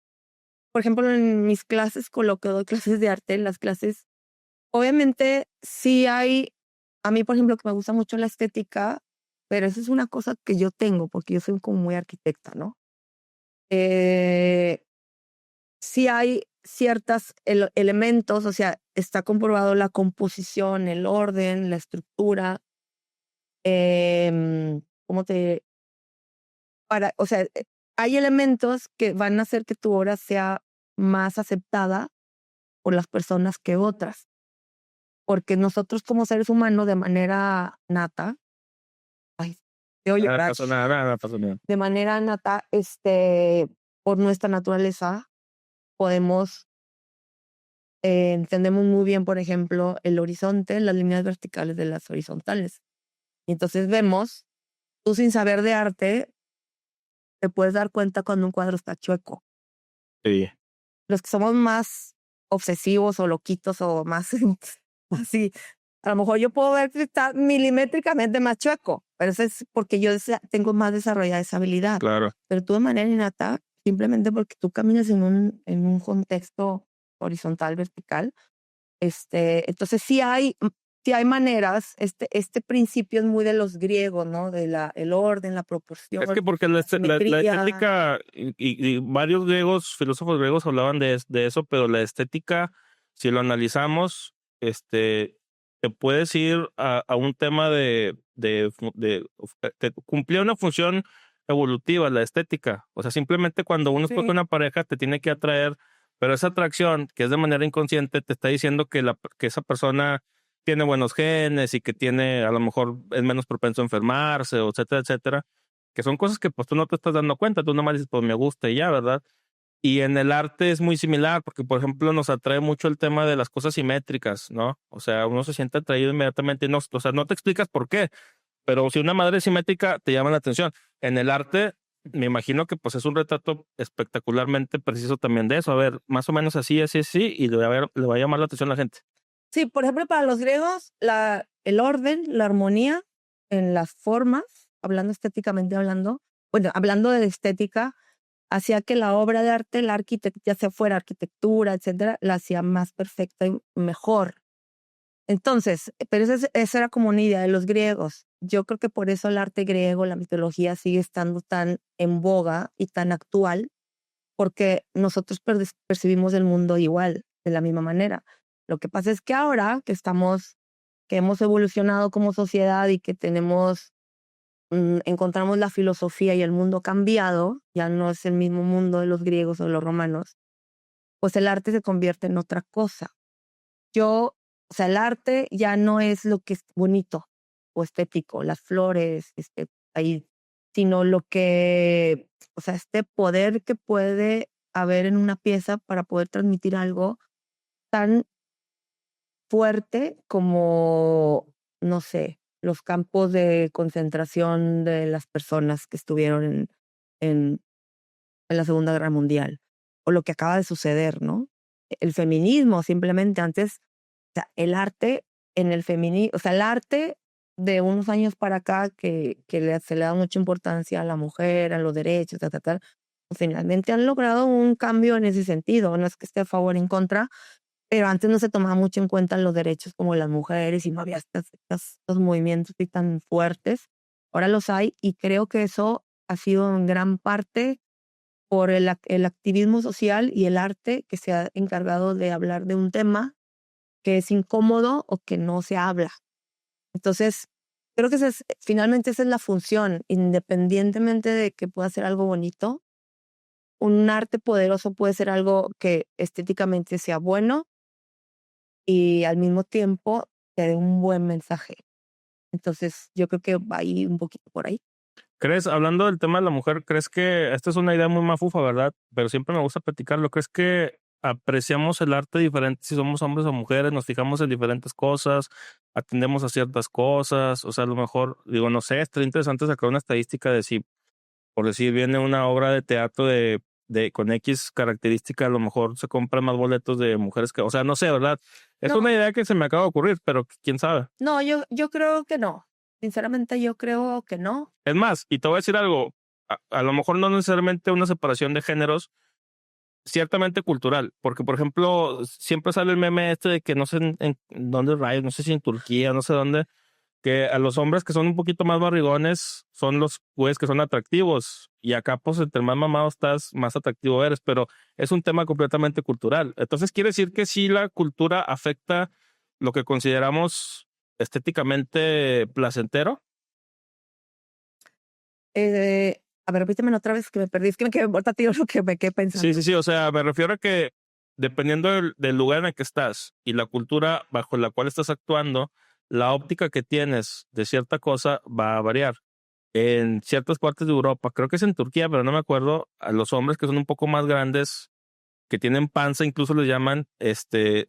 por ejemplo, en mis clases, con lo que doy clases de arte, en las clases, obviamente sí hay, a mí, por ejemplo, que me gusta mucho la estética, pero eso es una cosa que yo tengo, porque yo soy como muy arquitecta, ¿no? Eh, sí hay ciertos elementos, o sea, está comprobado la composición, el orden, la estructura, ¿cómo te o sea, hay elementos que van a hacer que tu obra sea más aceptada por las personas que otras, porque nosotros como seres humanos de manera nata, ay, te
Nada
llorar,
pasa nada, nada pasa nada.
de manera nata, por nuestra naturaleza podemos, entendemos muy bien, por ejemplo, el horizonte, las líneas verticales de las horizontales. Y entonces vemos, tú sin saber de arte, te puedes dar cuenta cuando un cuadro está chueco.
Sí.
Los que somos más obsesivos o loquitos o más así, a lo mejor yo puedo ver que está milimétricamente más chueco, pero eso es porque yo tengo más desarrollada esa habilidad.
Claro.
Pero tú de manera innata, simplemente porque tú caminas en un contexto horizontal, vertical, entonces sí hay maneras. Este principio es muy de los griegos, ¿no? El orden, la proporción,
Es que porque
la
la
simetría.
estética, y varios filósofos griegos hablaban de eso, pero la estética, si lo analizamos, te puedes ir a un tema cumplir una función evolutiva, la estética. O sea, simplemente cuando uno escoge
Sí.
una pareja te tiene que atraer, pero esa atracción, que es de manera inconsciente, te está diciendo que esa persona tiene buenos genes y que a lo mejor es menos propenso a enfermarse, o etcétera, etcétera, que son cosas que pues tú no te estás dando cuenta, tú nomás dices, pues me gusta y ya, ¿verdad? Y en el arte es muy similar, porque por ejemplo nos atrae mucho el tema de las cosas simétricas, ¿no? O sea, uno se siente atraído inmediatamente y no, o sea, no te explicas por qué, pero si una madre es simétrica te llama la atención. En el arte, me imagino que pues es un retrato espectacularmente preciso también de eso. A ver, más o menos así, así, así, y le va a llamar la atención a la gente.
Sí, por ejemplo, para los griegos, el orden, la armonía en las formas, hablando estéticamente hablando, bueno, hablando de estética, hacía que la obra de arte, la arquitectura, ya sea fuera arquitectura, etcétera, la hacía más perfecta y mejor. Entonces, pero esa era como una idea de los griegos. Yo creo que por eso el arte griego, la mitología sigue estando tan en boga y tan actual, porque nosotros percibimos el mundo igual, de la misma manera. Lo que pasa es que ahora que hemos evolucionado como sociedad y que encontramos la filosofía y el mundo cambiado, ya no es el mismo mundo de los griegos o de los romanos, pues el arte se convierte en otra cosa. O sea, el arte ya no es lo que es bonito o estético, las flores, ahí, sino o sea, este poder que puede haber en una pieza para poder transmitir algo tan fuerte como, no sé, los campos de concentración de las personas que estuvieron en, en la Segunda Guerra Mundial, o lo que acaba de suceder, ¿no? El feminismo, simplemente antes, o sea, el arte en el feminismo, o sea, el arte de unos años para acá se le da mucha importancia a la mujer, a los derechos, pues finalmente han logrado un cambio en ese sentido. No es que esté a favor o en contra, pero antes no se tomaba mucho en cuenta los derechos como las mujeres y no había estos movimientos así tan fuertes. Ahora los hay y creo que eso ha sido en gran parte por el activismo social y el arte que se ha encargado de hablar de un tema que es incómodo o que no se habla. Entonces, creo que finalmente esa es la función, independientemente de que pueda ser algo bonito. Un arte poderoso puede ser algo que estéticamente sea bueno y al mismo tiempo te dé un buen mensaje. Entonces, yo creo que va ahí un poquito por ahí.
Hablando del tema de la mujer, crees que esta es una idea muy mafufa, ¿verdad? Pero siempre me gusta platicarlo. ¿Crees que apreciamos el arte diferente si somos hombres o mujeres? Nos fijamos en diferentes cosas, atendemos a ciertas cosas. O sea, a lo mejor, digo, no sé, estaría interesante sacar una estadística de si, por decir, viene una obra de teatro con X característica, a lo mejor se compran más boletos de mujeres o sea, no sé, ¿verdad? Es
No,
una idea que se me acaba de ocurrir, pero quién sabe.
no, yo creo que no. Sinceramente, yo creo que no.
Es más, y te voy a decir algo, a lo mejor no necesariamente una separación de géneros, ciertamente cultural, porque por ejemplo, siempre sale el meme de que no sé en dónde rayos, no sé si en Turquía, no sé dónde, que a los hombres que son un poquito más barrigones son los güeyes que son atractivos, y acá pues entre más mamado estás, más atractivo eres, pero es un tema completamente cultural. Entonces quiere decir que sí la cultura afecta lo que consideramos estéticamente placentero.
A ver, repíteme otra vez que me perdí. Es que me quedé tío, lo que me quedé pensando.
Sí, o sea, me refiero a que dependiendo del lugar en el que estás y la cultura bajo la cual estás actuando, la óptica que tienes de cierta cosa va a variar. En ciertas partes de Europa, creo que es en Turquía, pero no me acuerdo, a los hombres que son un poco más grandes, que tienen panza, incluso les llaman,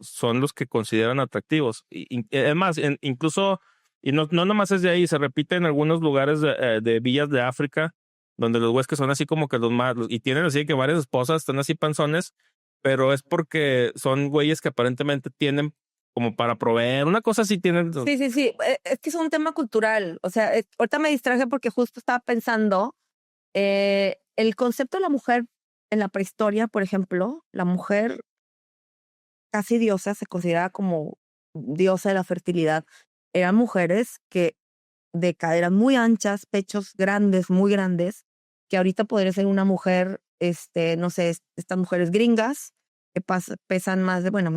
son los que consideran atractivos. Es más, incluso Y no nomás es de ahí, se repite en algunos lugares de villas de África, donde los güeyes que son así como que los más, y tienen así que varias esposas, están así panzones, pero es porque son güeyes que aparentemente tienen como para proveer, una cosa así tienen.
Sí, sí, sí. Es que es un tema cultural. O sea, ahorita me distraje porque justo estaba pensando el concepto de la mujer en la prehistoria, por ejemplo, la mujer casi diosa se consideraba como diosa de la fertilidad. Eran mujeres que de caderas muy anchas, pechos grandes, muy grandes, que ahorita podría ser una mujer, no sé, estas mujeres gringas que pesan más de, bueno,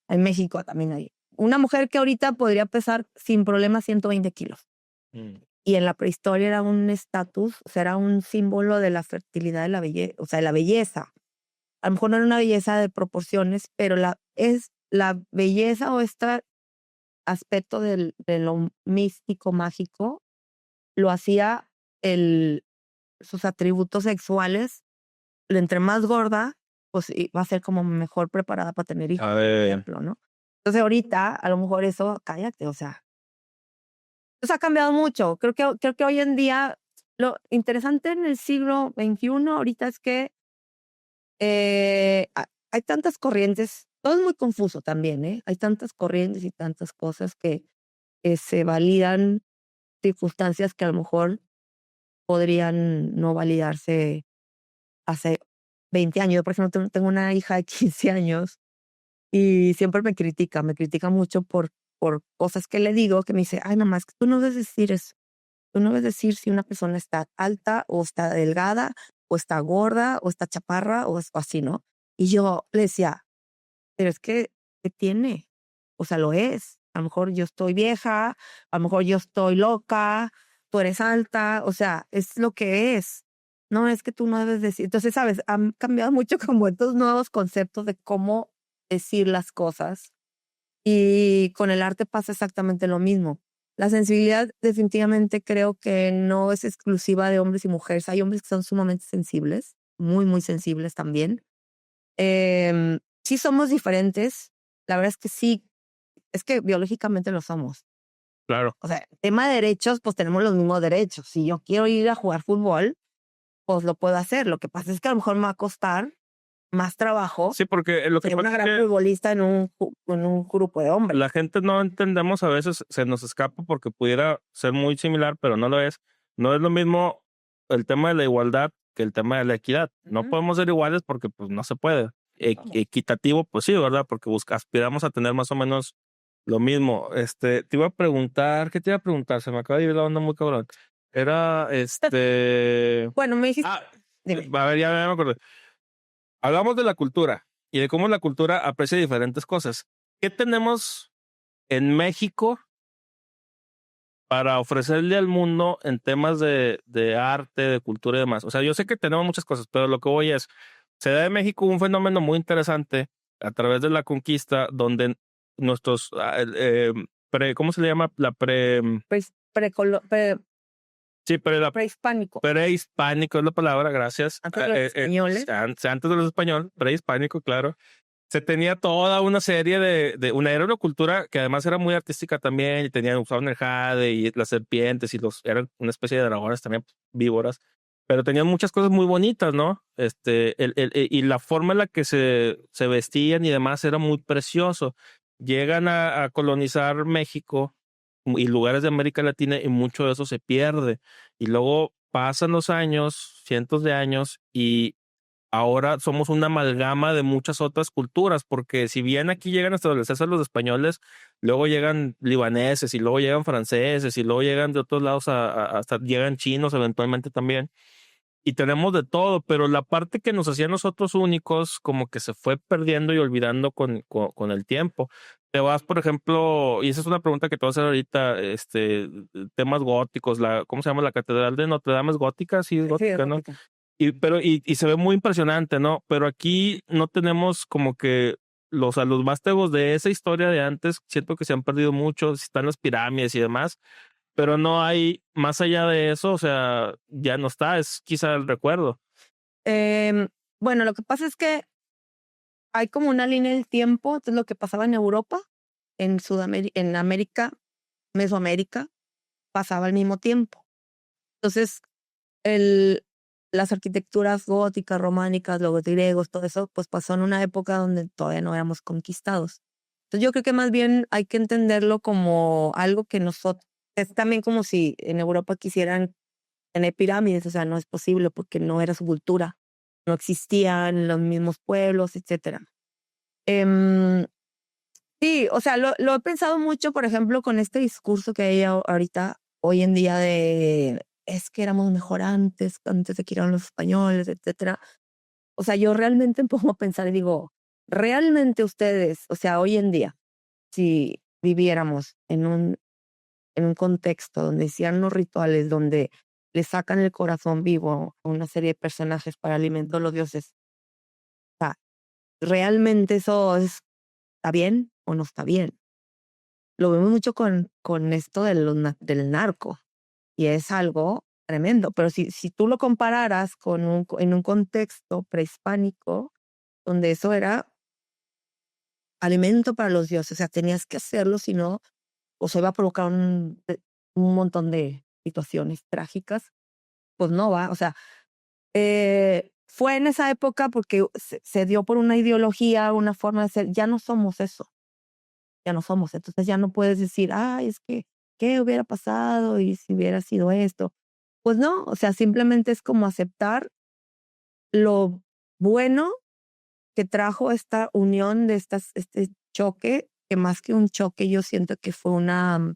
en México también hay. Una mujer que ahorita podría pesar sin problema 120 kilos. Y en la prehistoria era un estatus, o sea, era un símbolo de la fertilidad, de la belleza, o sea, de la belleza. A lo mejor no era una belleza de proporciones, pero es la belleza o este aspecto de lo místico, mágico, lo hacía sus atributos sexuales. Entre más gorda, pues va a ser como mejor preparada para tener hijos, por ejemplo, ¿no? Entonces ahorita, a lo mejor eso, cállate, o sea, eso ha cambiado mucho. Creo que hoy en día, lo interesante en el siglo XXI ahorita es que hay tantas corrientes, todo es muy confuso también, ¿eh? Hay tantas corrientes y tantas cosas que se validan circunstancias que a lo mejor podrían no validarse hace 20 años. Yo, por ejemplo, tengo una hija de 15 años y siempre me critica mucho por cosas que le digo, que me dice, ay, mamá, es que tú no debes decir eso. Tú no debes decir si una persona está alta o está delgada o está gorda o está chaparra o así, ¿no? Y yo le decía, pero es que, ¿qué tiene? O sea, lo es. A lo mejor yo estoy vieja, a lo mejor yo estoy loca, tú eres alta, o sea, es lo que es. No es que tú no debes decir. Entonces, sabes, han cambiado mucho como estos nuevos conceptos de cómo decir las cosas. Y con el arte pasa exactamente lo mismo. La sensibilidad definitivamente creo que no es exclusiva de hombres y mujeres. Hay hombres que son sumamente sensibles, muy, muy sensibles también. Sí somos diferentes. La verdad es que sí, es que biológicamente lo somos.
Claro.
O sea, tema de derechos, pues tenemos los mismos derechos. Si yo quiero ir a jugar fútbol, pues lo puedo hacer. Lo que pasa es que a lo mejor me va a costar más trabajo.
Sí, porque lo que
ser una
pasa
gran
es que
futbolista en un grupo de hombres.
la gente no entendemos, a veces se nos escapa porque pudiera ser muy similar, pero no lo es. No es lo mismo el tema de la igualdad que el tema de la equidad. No podemos ser iguales porque pues no se puede. Equitativo, pues sí, ¿verdad? Porque aspiramos a tener más o menos lo mismo. Te iba a preguntar, ¿qué te iba a preguntar? Se me acaba de ir la onda muy cabrón. Era
Bueno, me dijiste. Dime.
A ver, ya me acordé. Hablamos de la cultura y de cómo la cultura aprecia diferentes cosas. ¿Qué tenemos en México para ofrecerle al mundo en temas de arte, de cultura y demás? O sea, yo sé que tenemos muchas cosas, pero lo que voy es, se da en México un fenómeno muy interesante a través de la conquista, donde nuestros, ¿cómo se le llama? Sí, pero la
Prehispánico.
prehispánico es la palabra, gracias.
Antes de los españoles.
Antes de los españoles, prehispánico, claro. Se tenía toda una serie era una cultura que además era muy artística también, y usaban el jade y las serpientes, y eran una especie de dragones también, víboras, pero tenían muchas cosas muy bonitas, ¿no? Y la forma en la que se vestían y demás era muy precioso. Llegan a colonizar México y lugares de América Latina, y mucho de eso se pierde. Y luego pasan los años, cientos de años, y ahora somos una amalgama de muchas otras culturas, porque si bien aquí llegan hasta los españoles, luego llegan libaneses, y luego llegan franceses, y luego llegan de otros lados, hasta llegan chinos eventualmente también. Y tenemos de todo, pero la parte que nos hacía nosotros únicos como que se fue perdiendo y olvidando con el tiempo. Te vas, por ejemplo, y esa es una pregunta que te voy a hacer ahorita, temas góticos, ¿cómo se llama? La Catedral de Notre Dame es gótica, sí, es gótica, ¿no? Y se ve muy impresionante, ¿no? Pero aquí no tenemos como que a los vástagos de esa historia de antes, siento que se han perdido mucho, están las pirámides y demás, pero no hay más allá de eso, o sea, ya no está, es quizá el recuerdo.
Bueno, lo que pasa es que hay como una línea del tiempo, entonces lo que pasaba en Europa, en Sudamérica, en América, Mesoamérica pasaba al mismo tiempo. Entonces, las arquitecturas góticas, románicas, los griegos, todo eso, pues pasó en una época donde todavía no éramos conquistados. Entonces yo creo que más bien hay que entenderlo como algo que nosotros, es también como si en Europa quisieran tener pirámides, o sea, no es posible porque no era su cultura, no existían los mismos pueblos, etcétera. Sí, o sea, lo he pensado mucho, por ejemplo, con este discurso que hay ahorita, hoy en día de es que éramos mejor antes de que llegaron los españoles, etcétera. O sea, yo realmente me pongo a pensar y digo, realmente ustedes, o sea, hoy en día, si viviéramos en un contexto donde hicieran los rituales, donde le sacan el corazón vivo a una serie de personajes para alimentar a los dioses, o sea, ¿realmente está bien o no está bien? Lo vemos mucho con esto del narco y es algo tremendo, pero si tú lo compararas en un contexto prehispánico, donde eso era alimento para los dioses, o sea, tenías que hacerlo, si no, o se iba a provocar un montón de situaciones trágicas, pues no va, o sea, fue en esa época porque se dio por una ideología, una forma de ser, ya no somos eso, ya no somos, entonces ya no puedes decir, ay, es que, ¿qué hubiera pasado y si hubiera sido esto? Pues no, o sea, simplemente es como aceptar lo bueno que trajo esta unión de este choque, que más que un choque, yo siento que fue un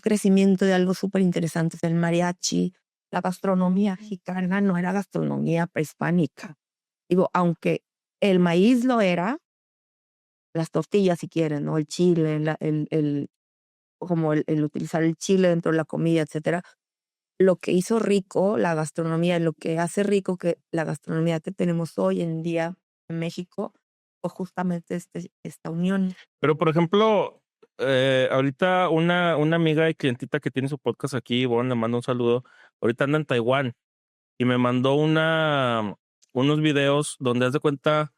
crecimiento de algo súper interesante. El mariachi, la gastronomía mexicana no era gastronomía prehispánica. Digo, aunque el maíz lo era, las tortillas si quieren, ¿no? El chile, como el utilizar el chile dentro de la comida, etcétera. Lo que hizo rico la gastronomía, lo que hace rico que la gastronomía que tenemos hoy en día en México, pues justamente esta unión.
Pero, por ejemplo, ahorita una amiga y clientita que tiene su podcast aquí, bueno, le mando un saludo. Ahorita anda en Taiwán y me mandó unos videos donde haz de cuenta,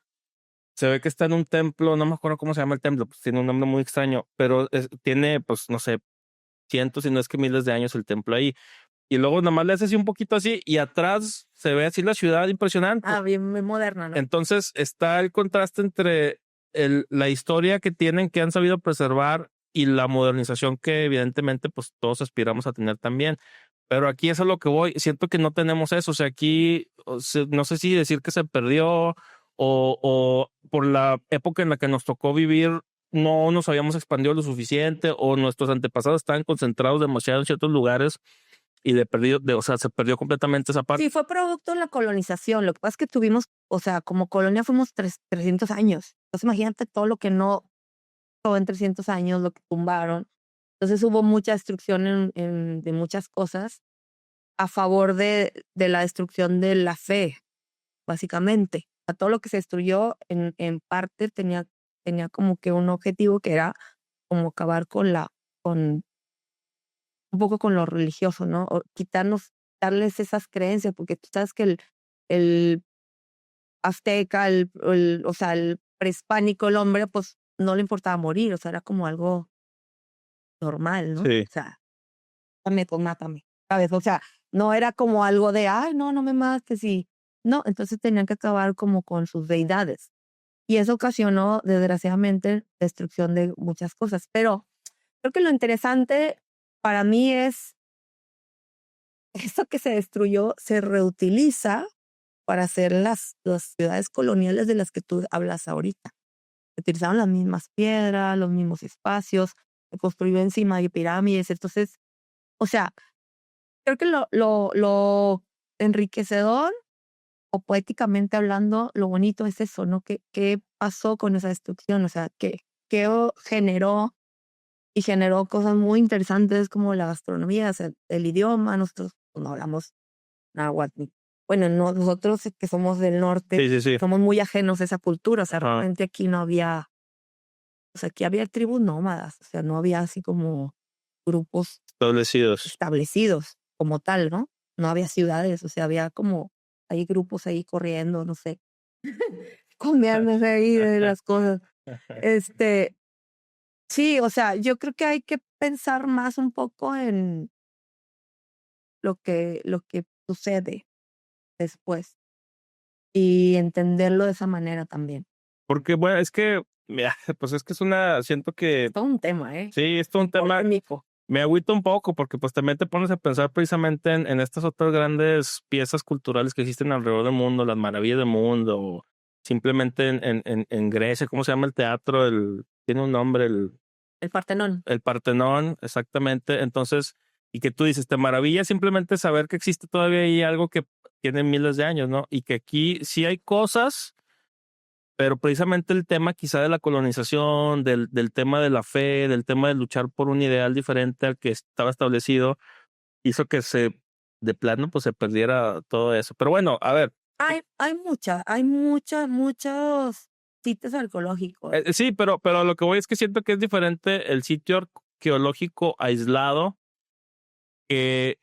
se ve que está en un templo, no me acuerdo cómo se llama el templo, pues tiene un nombre muy extraño, pero tiene, pues, no sé, cientos, si no es que miles de años el templo ahí. Y luego nada más le hace así un poquito así y atrás se ve así la ciudad impresionante.
Ah, bien, muy moderna, ¿no?
Entonces está el contraste entre la historia que tienen, que han sabido preservar y la modernización que evidentemente pues todos aspiramos a tener también. Pero aquí es a lo que voy. Siento que no tenemos eso. O sea, aquí no sé si decir que se perdió o por la época en la que nos tocó vivir no nos habíamos expandido lo suficiente o nuestros antepasados estaban concentrados demasiado en ciertos lugares y o sea, se perdió completamente esa parte.
Sí, fue producto de la colonización. Lo que pasa es que tuvimos, o sea, como colonia fuimos 300 años. Entonces imagínate todo lo que no, todo en 300 años, lo que tumbaron. Entonces hubo mucha destrucción de muchas cosas a favor de la destrucción de la fe, básicamente. A todo lo que se destruyó en parte tenía como que un objetivo que era como acabar con un poco con lo religioso, ¿no? O quitarnos, darles esas creencias, porque tú sabes que el azteca, o sea, el prehispánico, el hombre, pues no le importaba morir, o sea, era como algo normal, ¿no?
Sí.
O sea, mátame, pues mátame, ¿sabes? O sea, no era como algo de, ay, no, no me mates y no, entonces tenían que acabar como con sus deidades. Y eso ocasionó, desgraciadamente, destrucción de muchas cosas. Pero creo que lo interesante para mí es eso que se destruyó se reutiliza para hacer las ciudades coloniales de las que tú hablas ahorita. Utilizaron las mismas piedras, los mismos espacios, se construyó encima de pirámides. Entonces, o sea, creo que lo enriquecedor o poéticamente hablando, lo bonito es eso, ¿no? ¿Qué pasó con esa destrucción? O sea, ¿qué generó? Y generó cosas muy interesantes como la gastronomía, o sea, el idioma. Nosotros pues, no hablamos náhuatl. Bueno, no, nosotros que somos del norte,
Sí, sí, sí.
somos muy ajenos a esa cultura. O sea,
Ajá.
realmente aquí no había, o sea, aquí había tribus nómadas, o sea, no había así como grupos
Establecidos.
establecidos como tal, ¿no? No había ciudades, o sea, había como, hay grupos ahí corriendo, no sé, comiéndose ahí de las cosas. Este, Sí, o sea, yo creo que hay que pensar más un poco en lo que sucede después y entenderlo de esa manera también.
Porque, bueno, es que, mira, pues es que siento que
Es todo un tema, ¿eh?
sí, esto es un tema,
Polémico.
me agüita un poco porque pues también te pones a pensar precisamente en estas otras grandes piezas culturales que existen alrededor del mundo, las maravillas del mundo, o simplemente en Grecia, ¿cómo se llama el teatro? Tiene un nombre,
El Partenón.
el Partenón, exactamente. Entonces, y que tú dices, te maravilla simplemente saber que existe todavía ahí algo que tiene miles de años, ¿no? Y que aquí sí hay cosas, pero precisamente el tema quizá de la colonización, del tema de la fe, del tema de luchar por un ideal diferente al que estaba establecido, hizo que de plano, pues se perdiera todo eso. Pero bueno, a ver,
Muchos sitios arqueológicos.
sí, pero a lo que voy es que siento que es diferente el sitio arqueológico aislado que,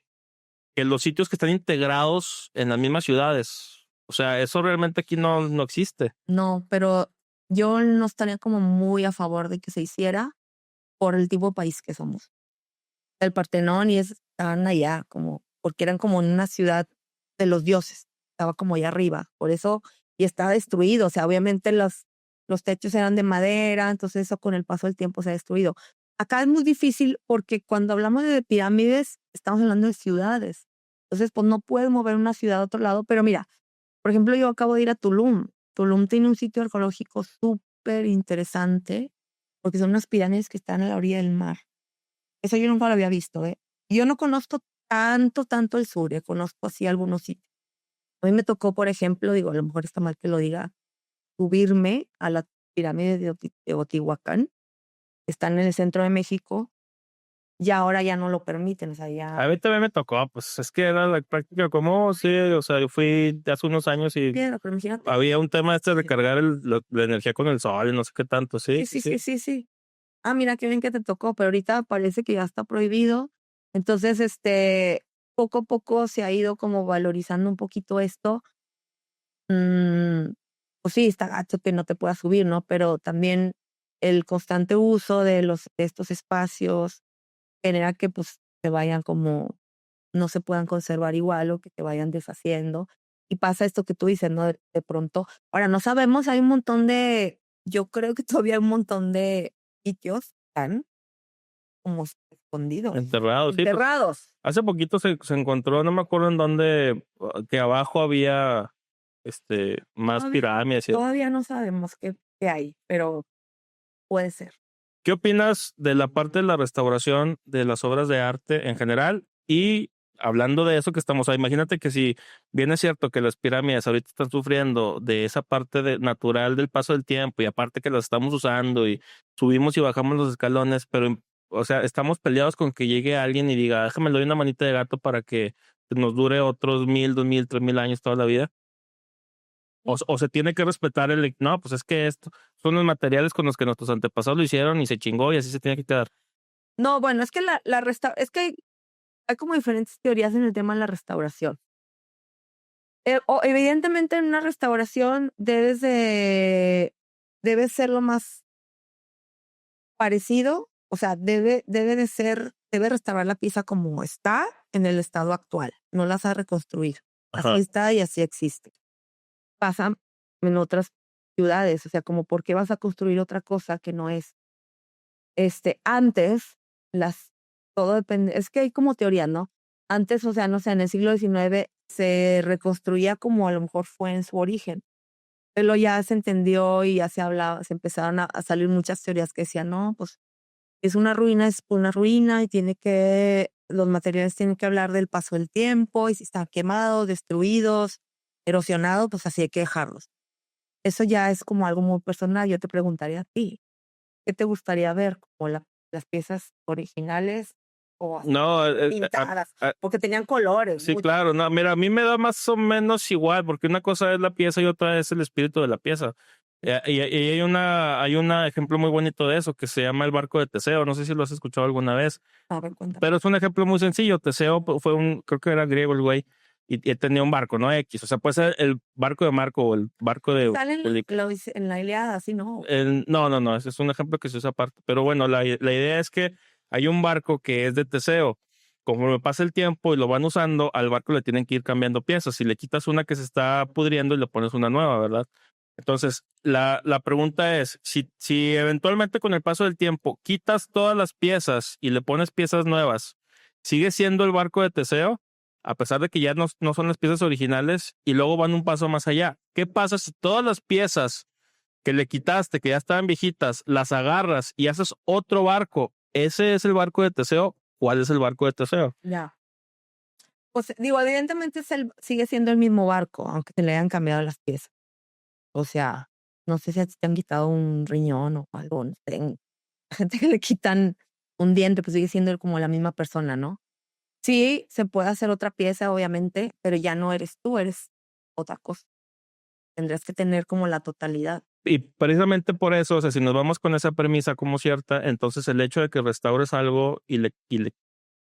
que los sitios que están integrados en las mismas ciudades. O sea, eso realmente aquí no existe.
No, pero yo no estaría como muy a favor de que se hiciera por el tipo de país que somos. El Partenón estaban allá, como, porque eran como en una ciudad de los dioses, estaba como allá arriba, por eso, y estaba destruido, o sea, obviamente los techos eran de madera, entonces eso con el paso del tiempo se ha destruido. Acá es muy difícil porque cuando hablamos de pirámides, estamos hablando de ciudades, entonces pues no puedes mover una ciudad a otro lado, pero mira, por ejemplo, yo acabo de ir a Tulum. Tulum tiene un sitio arqueológico súper interesante porque son unas pirámides que están a la orilla del mar. Eso yo nunca lo había visto, ¿eh? Yo no conozco tanto el sur, conozco así algunos sitios. A mí me tocó, por ejemplo, digo, a lo mejor está mal que lo diga, subirme a la pirámide de Teotihuacán, que están en el centro de México, y ahora ya no lo permiten, o sea,
A
ya...
mí también me tocó, pues es que era la práctica como, sí, o sea, yo fui hace unos años y
Piedra, pero imagínate.
había un tema de recargar la energía con el sol y no sé qué tanto, sí,
Sí,
sí,
sí, sí,
sí.
sí, sí. Ah, mira qué bien que te tocó, pero ahorita parece que ya está prohibido. Entonces, poco a poco se ha ido como valorizando un poquito esto. Mm, pues sí, está gacho que no te puedas subir, ¿no? Pero también el constante uso de estos espacios genera que pues se vayan como, no se puedan conservar igual o que se vayan deshaciendo. Y pasa esto que tú dices, ¿no? De pronto, ahora no sabemos, hay un montón yo creo que todavía hay un montón de sitios tan como escondidos,
Enterrado, sí, pues
enterrados.
hace poquito se encontró, no me acuerdo en dónde, que abajo había más
Todavía,
pirámides.
todavía no sabemos qué hay, pero puede ser.
¿Qué opinas de la parte de la restauración de las obras de arte en general? Y hablando de eso que estamos, imagínate que si bien es cierto que las pirámides ahorita están sufriendo de esa parte natural del paso del tiempo y aparte que las estamos usando y subimos y bajamos los escalones, pero, o sea, estamos peleados con que llegue alguien y diga, déjame le doy una manita de gato para que nos dure otros 1000, 2000, 3000 años toda la vida. O se tiene que respetar no, pues es que esto son los materiales con los que nuestros antepasados lo hicieron y se chingó y así se tiene que quedar.
No, bueno, es que es que hay como diferentes teorías en el tema de la restauración. Evidentemente en una restauración debe ser lo más parecido, o sea, debe restaurar la pieza como está en el estado actual, no las a reconstruir. Así
Ajá.
está y así existe. Pasa en otras ciudades, o sea, como por qué vas a construir otra cosa que no es. Antes, todo depende, es que hay como teoría, ¿no? Antes, o sea, no sé, en el siglo XIX se reconstruía como a lo mejor fue en su origen. Pero ya se entendió y ya se hablaba, se empezaron a salir muchas teorías que decían, no, pues es una ruina y los materiales tienen que hablar del paso del tiempo y si están quemados, destruidos, erosionados, pues así hay que dejarlos. Eso ya es como algo muy personal. Yo te preguntaría a ti, ¿qué te gustaría ver? ¿Como las piezas originales o así
No,
pintadas? Porque tenían colores.
sí, claro, no, mira, a mí me da más o menos igual, porque una cosa es la pieza y otra es el espíritu de la pieza. Y hay un ejemplo muy bonito de eso que se llama el barco de Teseo. No sé si lo has escuchado alguna vez,
A ver, cuéntame.
pero es un ejemplo muy sencillo. Teseo fue creo que era griego el güey, y tenía un barco, ¿no? X. O sea, puede ser el barco de Marco o el barco de...
Sale en la Ilíada, así, ¿no?
No, ese es un ejemplo que se usa aparte. Pero bueno, la idea es que hay un barco que es de Teseo. Conforme pasa el tiempo y lo van usando, al barco le tienen que ir cambiando piezas. Si le quitas una que se está pudriendo y le pones una nueva, ¿verdad? Entonces, la pregunta es, si eventualmente con el paso del tiempo quitas todas las piezas y le pones piezas nuevas, ¿sigue siendo el barco de Teseo? A pesar de que ya no son las piezas originales y luego van un paso más allá. ¿Qué pasa si todas las piezas que le quitaste, que ya estaban viejitas, las agarras y haces otro barco? ¿Ese es el barco de Teseo? ¿Cuál es el barco de Teseo?
Ya. Pues digo, evidentemente sigue siendo el mismo barco, aunque te le hayan cambiado las piezas. O sea, no sé si a ti te han quitado un riñón o algo, no sé. Hay gente que le quitan un diente, pues sigue siendo como la misma persona, ¿no? Sí, se puede hacer otra pieza, obviamente, pero ya no eres tú, eres otra cosa. Tendrías que tener como la totalidad.
Y precisamente por eso, o sea, si nos vamos con esa premisa como cierta, entonces el hecho de que restaures algo y le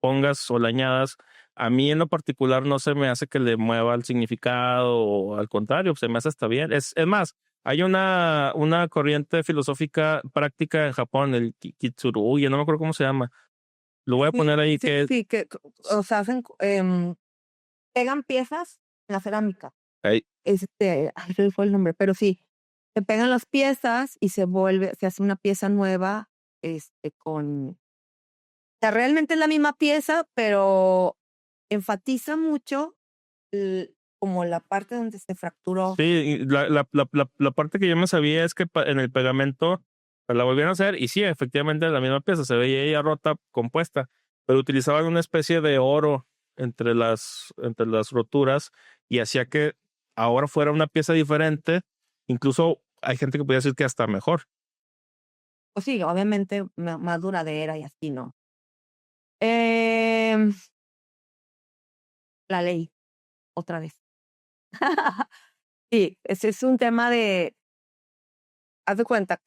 pongas o le añadas, a mí en lo particular no se me hace que le mueva el significado, o al contrario, se me hace hasta bien. Es más, hay una corriente filosófica práctica en Japón, el Kitsurugi, no me acuerdo cómo se llama. Lo voy a poner ahí que...
Sí, o sea, pegan piezas en la cerámica.
Ahí.
Ay, se me fue el nombre, pero sí, se pegan las piezas y se hace una pieza nueva, o sea, realmente es la misma pieza, pero enfatiza mucho como la parte donde se fracturó.
Sí, la parte que yo me sabía es que en el pegamento pues, la volvieron a hacer y sí, efectivamente la misma pieza, se veía ella rota, compuesta, pero utilizaban una especie de oro entre las roturas y hacía que ahora fuera una pieza diferente, incluso hay gente que podría decir que hasta mejor.
Pues sí, obviamente más duradera y así, ¿no? Em, la ley, otra vez. Sí, ese es un tema haz de cuenta,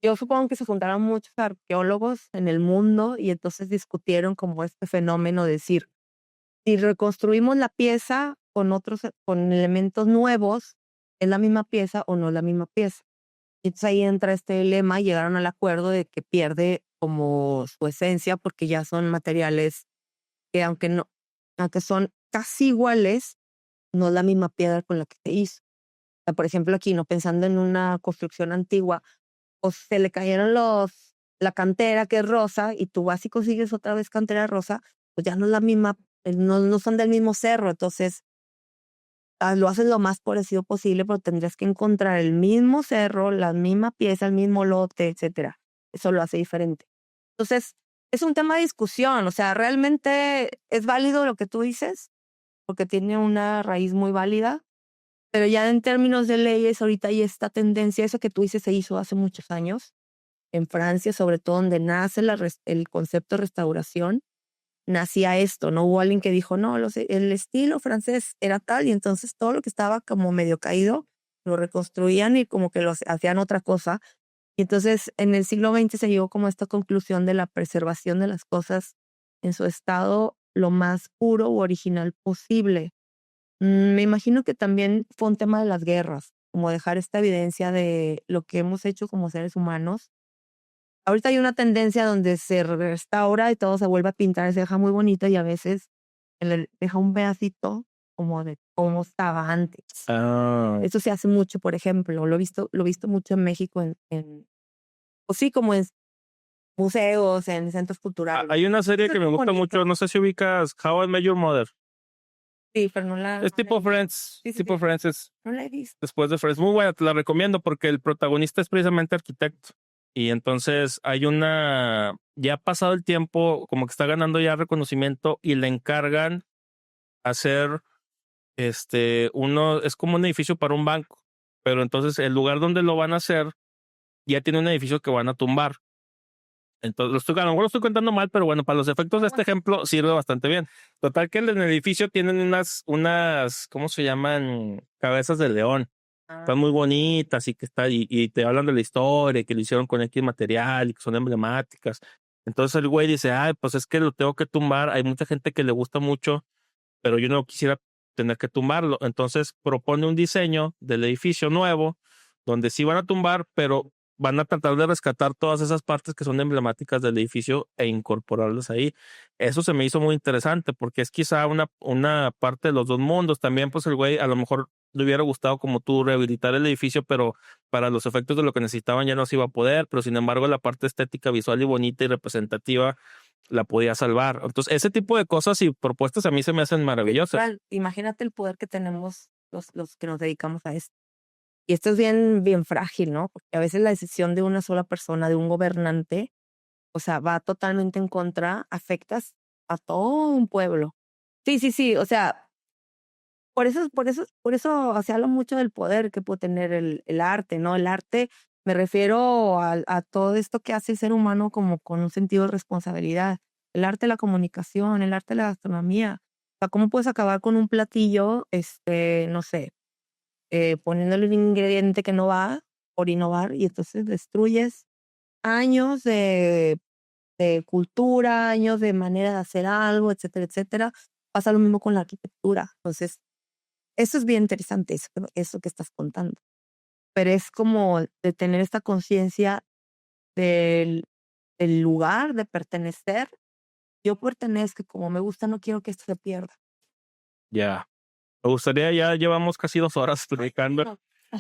yo supongo que se juntaron muchos arqueólogos en el mundo y entonces discutieron como este fenómeno de decir, si reconstruimos la pieza con elementos nuevos, ¿es la misma pieza o no es la misma pieza? Y entonces ahí entra este dilema y llegaron al acuerdo de que pierde como su esencia porque ya son materiales que aunque son casi iguales, no es la misma piedra con la que se hizo. O sea, por ejemplo, aquí, ¿no? Pensando en una construcción antigua, o se le cayeron la cantera que es rosa y tú vas y consigues otra vez cantera rosa, pues ya no es la misma, no son del mismo cerro, entonces lo haces lo más parecido posible, pero tendrías que encontrar el mismo cerro, la misma pieza, el mismo lote, etcétera. Eso lo hace diferente. Entonces, es un tema de discusión, o sea, realmente es válido lo que tú dices, porque tiene una raíz muy válida, pero ya en términos de leyes, ahorita hay esta tendencia, eso que tú dices se hizo hace muchos años, en Francia, sobre todo donde nace el concepto de restauración, nacía esto, no hubo alguien que dijo, no, el estilo francés era tal, y entonces todo lo que estaba como medio caído, lo reconstruían y como que hacían otra cosa. Y entonces en el siglo XX se llegó como a esta conclusión de la preservación de las cosas en su estado lo más puro u original posible. Me imagino que también fue un tema de las guerras, como dejar esta evidencia de lo que hemos hecho como seres humanos. Ahorita hay una tendencia donde se restaura y todo se vuelve a pintar, se deja muy bonito y a veces deja un pedacito como de cómo estaba antes.
Ah.
Eso se hace mucho, por ejemplo, lo he visto mucho en México pues sí, como en museos, en centros culturales.
Hay una serie que me gusta
Bonito.
mucho, no sé si ubicas How I Met Your Mother.
Sí, pero no la
Es tipo
he visto.
Friends,
Sí, sí,
tipo
sí.
Friends es
No la he visto.
después de Friends. Muy buena, te la recomiendo porque el protagonista es precisamente arquitecto. Y entonces ya ha pasado el tiempo, como que está ganando ya reconocimiento y le encargan hacer, es como un edificio para un banco. Pero entonces el lugar donde lo van a hacer ya tiene un edificio que van a tumbar. Entonces, a lo mejor lo estoy contando mal, pero bueno, para los efectos de este ejemplo sirve bastante bien. Total que en el edificio tienen unas, ¿cómo se llaman? Cabezas de león. Están muy bonitas y te hablan de la historia, que lo hicieron con X material y que son emblemáticas. Entonces el güey dice, ay, pues es que lo tengo que tumbar. Hay mucha gente que le gusta mucho, pero yo no quisiera tener que tumbarlo. Entonces propone un diseño del edificio nuevo, donde sí van a tumbar, pero van a tratar de rescatar todas esas partes que son emblemáticas del edificio e incorporarlas ahí. Eso se me hizo muy interesante porque es quizá una parte de los dos mundos. También, pues el güey a lo mejor le hubiera gustado como tú rehabilitar el edificio, pero para los efectos de lo que necesitaban ya no se iba a poder, pero sin embargo la parte estética, visual y bonita y representativa la podía salvar. Entonces, ese tipo de cosas y propuestas a mí se me hacen maravillosas.
Imagínate el poder que tenemos los que nos dedicamos a esto. Y esto es bien, bien frágil, ¿no? Porque a veces la decisión de una sola persona, de un gobernante, o sea, va totalmente en contra, afectas a todo un pueblo. Sí, sí, sí, o sea, por eso se habla mucho del poder que puede tener el arte, ¿no? El arte, me refiero a todo esto que hace el ser humano como con un sentido de responsabilidad. El arte de la comunicación, el arte de la gastronomía. O sea, ¿cómo puedes acabar con un platillo, no sé, poniéndole un ingrediente que no va por innovar y entonces destruyes años de cultura, años de manera de hacer algo, etcétera, etcétera? Pasa lo mismo con la arquitectura. Entonces, eso es bien interesante, eso que estás contando. Pero es como de tener esta conciencia del, del lugar, de pertenecer. Yo pertenezco, y como me gusta, no quiero que esto se pierda.
Ya. Me gustaría, ya llevamos casi 2 horas platicando.
No.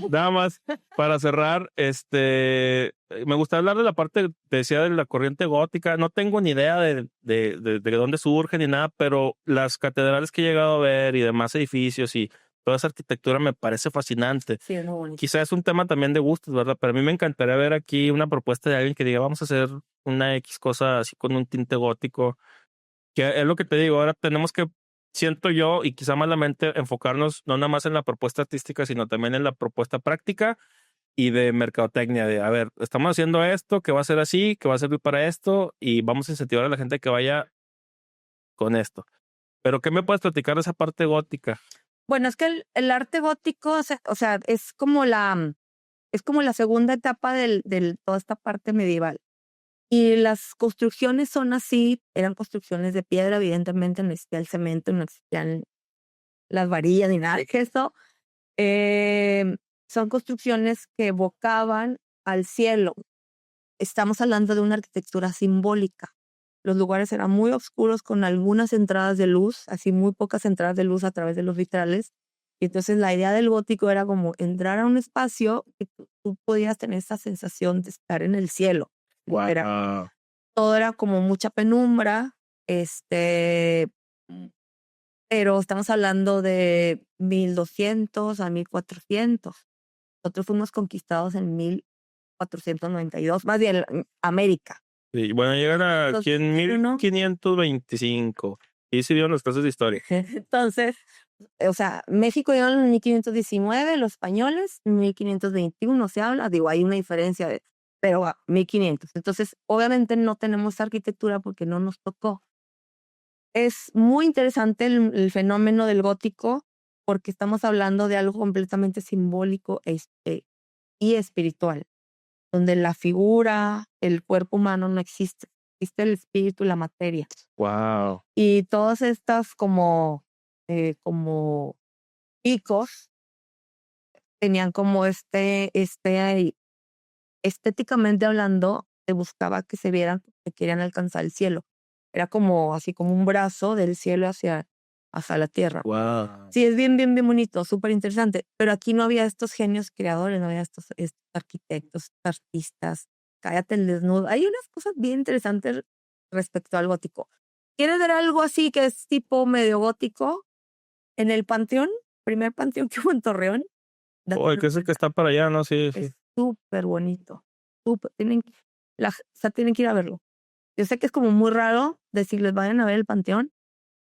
Nada más para cerrar, me gustaría hablar de la parte, te decía, de la corriente gótica. No tengo ni idea de dónde surge ni nada, pero las catedrales que he llegado a ver y demás edificios y toda esa arquitectura me parece fascinante.
Sí, es muy bonito.
Quizás es un tema también de gustos, ¿verdad? Pero a mí me encantaría ver aquí una propuesta de alguien que diga, vamos a hacer una X cosa así con un tinte gótico, que es lo que te digo, ahora tenemos que, siento yo, y quizá malamente, enfocarnos no nada más en la propuesta artística, sino también en la propuesta práctica y de mercadotecnia, de, a ver, estamos haciendo esto, que va a ser así, que va a servir para esto, y vamos a incentivar a la gente que vaya con esto. Pero, ¿qué me puedes platicar de esa parte gótica?
Bueno, es que el arte gótico, o sea, es como la segunda etapa del toda esta parte medieval. Y las construcciones son así, eran construcciones de piedra, evidentemente no existía el cemento, no existían las varillas ni nada de eso. Son construcciones que evocaban al cielo. Estamos hablando de una arquitectura simbólica. Los lugares eran muy oscuros con algunas entradas de luz, así muy pocas entradas de luz a través de los vitrales. Y entonces la idea del gótico era como entrar a un espacio que tú podías tener esa sensación de estar en el cielo.
Wow.
Todo era como mucha penumbra, mm, pero estamos hablando de 1200 a 1400. Nosotros fuimos conquistados en 1492, más bien América.
Sí, bueno, llegan aquí en
¿no?
1525. Y sí vieron las clases de historia.
Entonces, o sea, México llegaron en 1519, los españoles en 1521 se habla, digo, hay una diferencia, pero 1500. Entonces, obviamente no tenemos arquitectura porque no nos tocó. Es muy interesante el fenómeno del gótico porque estamos hablando de algo completamente simbólico y espiritual, donde la figura, el cuerpo humano no existe, existe el espíritu y la materia.
Wow.
Y todas estas como picos tenían como estéticamente hablando, se buscaba que se vieran que querían alcanzar el cielo. Era como así como un brazo del cielo hacia la tierra.
Wow.
Sí, es bien, bien, bien bonito, súper interesante. Pero aquí no había estos genios creadores, no había estos arquitectos, artistas. Cállate el desnudo. Hay unas cosas bien interesantes respecto al gótico. ¿Quieres ver algo así que es tipo medio gótico? En el panteón, primer panteón que hubo en Torreón.
Oye, que es el que está para allá, ¿no? Sí, sí.
Es súper bonito. Tienen que ir a verlo. Yo sé que es como muy raro decirles vayan a ver el panteón,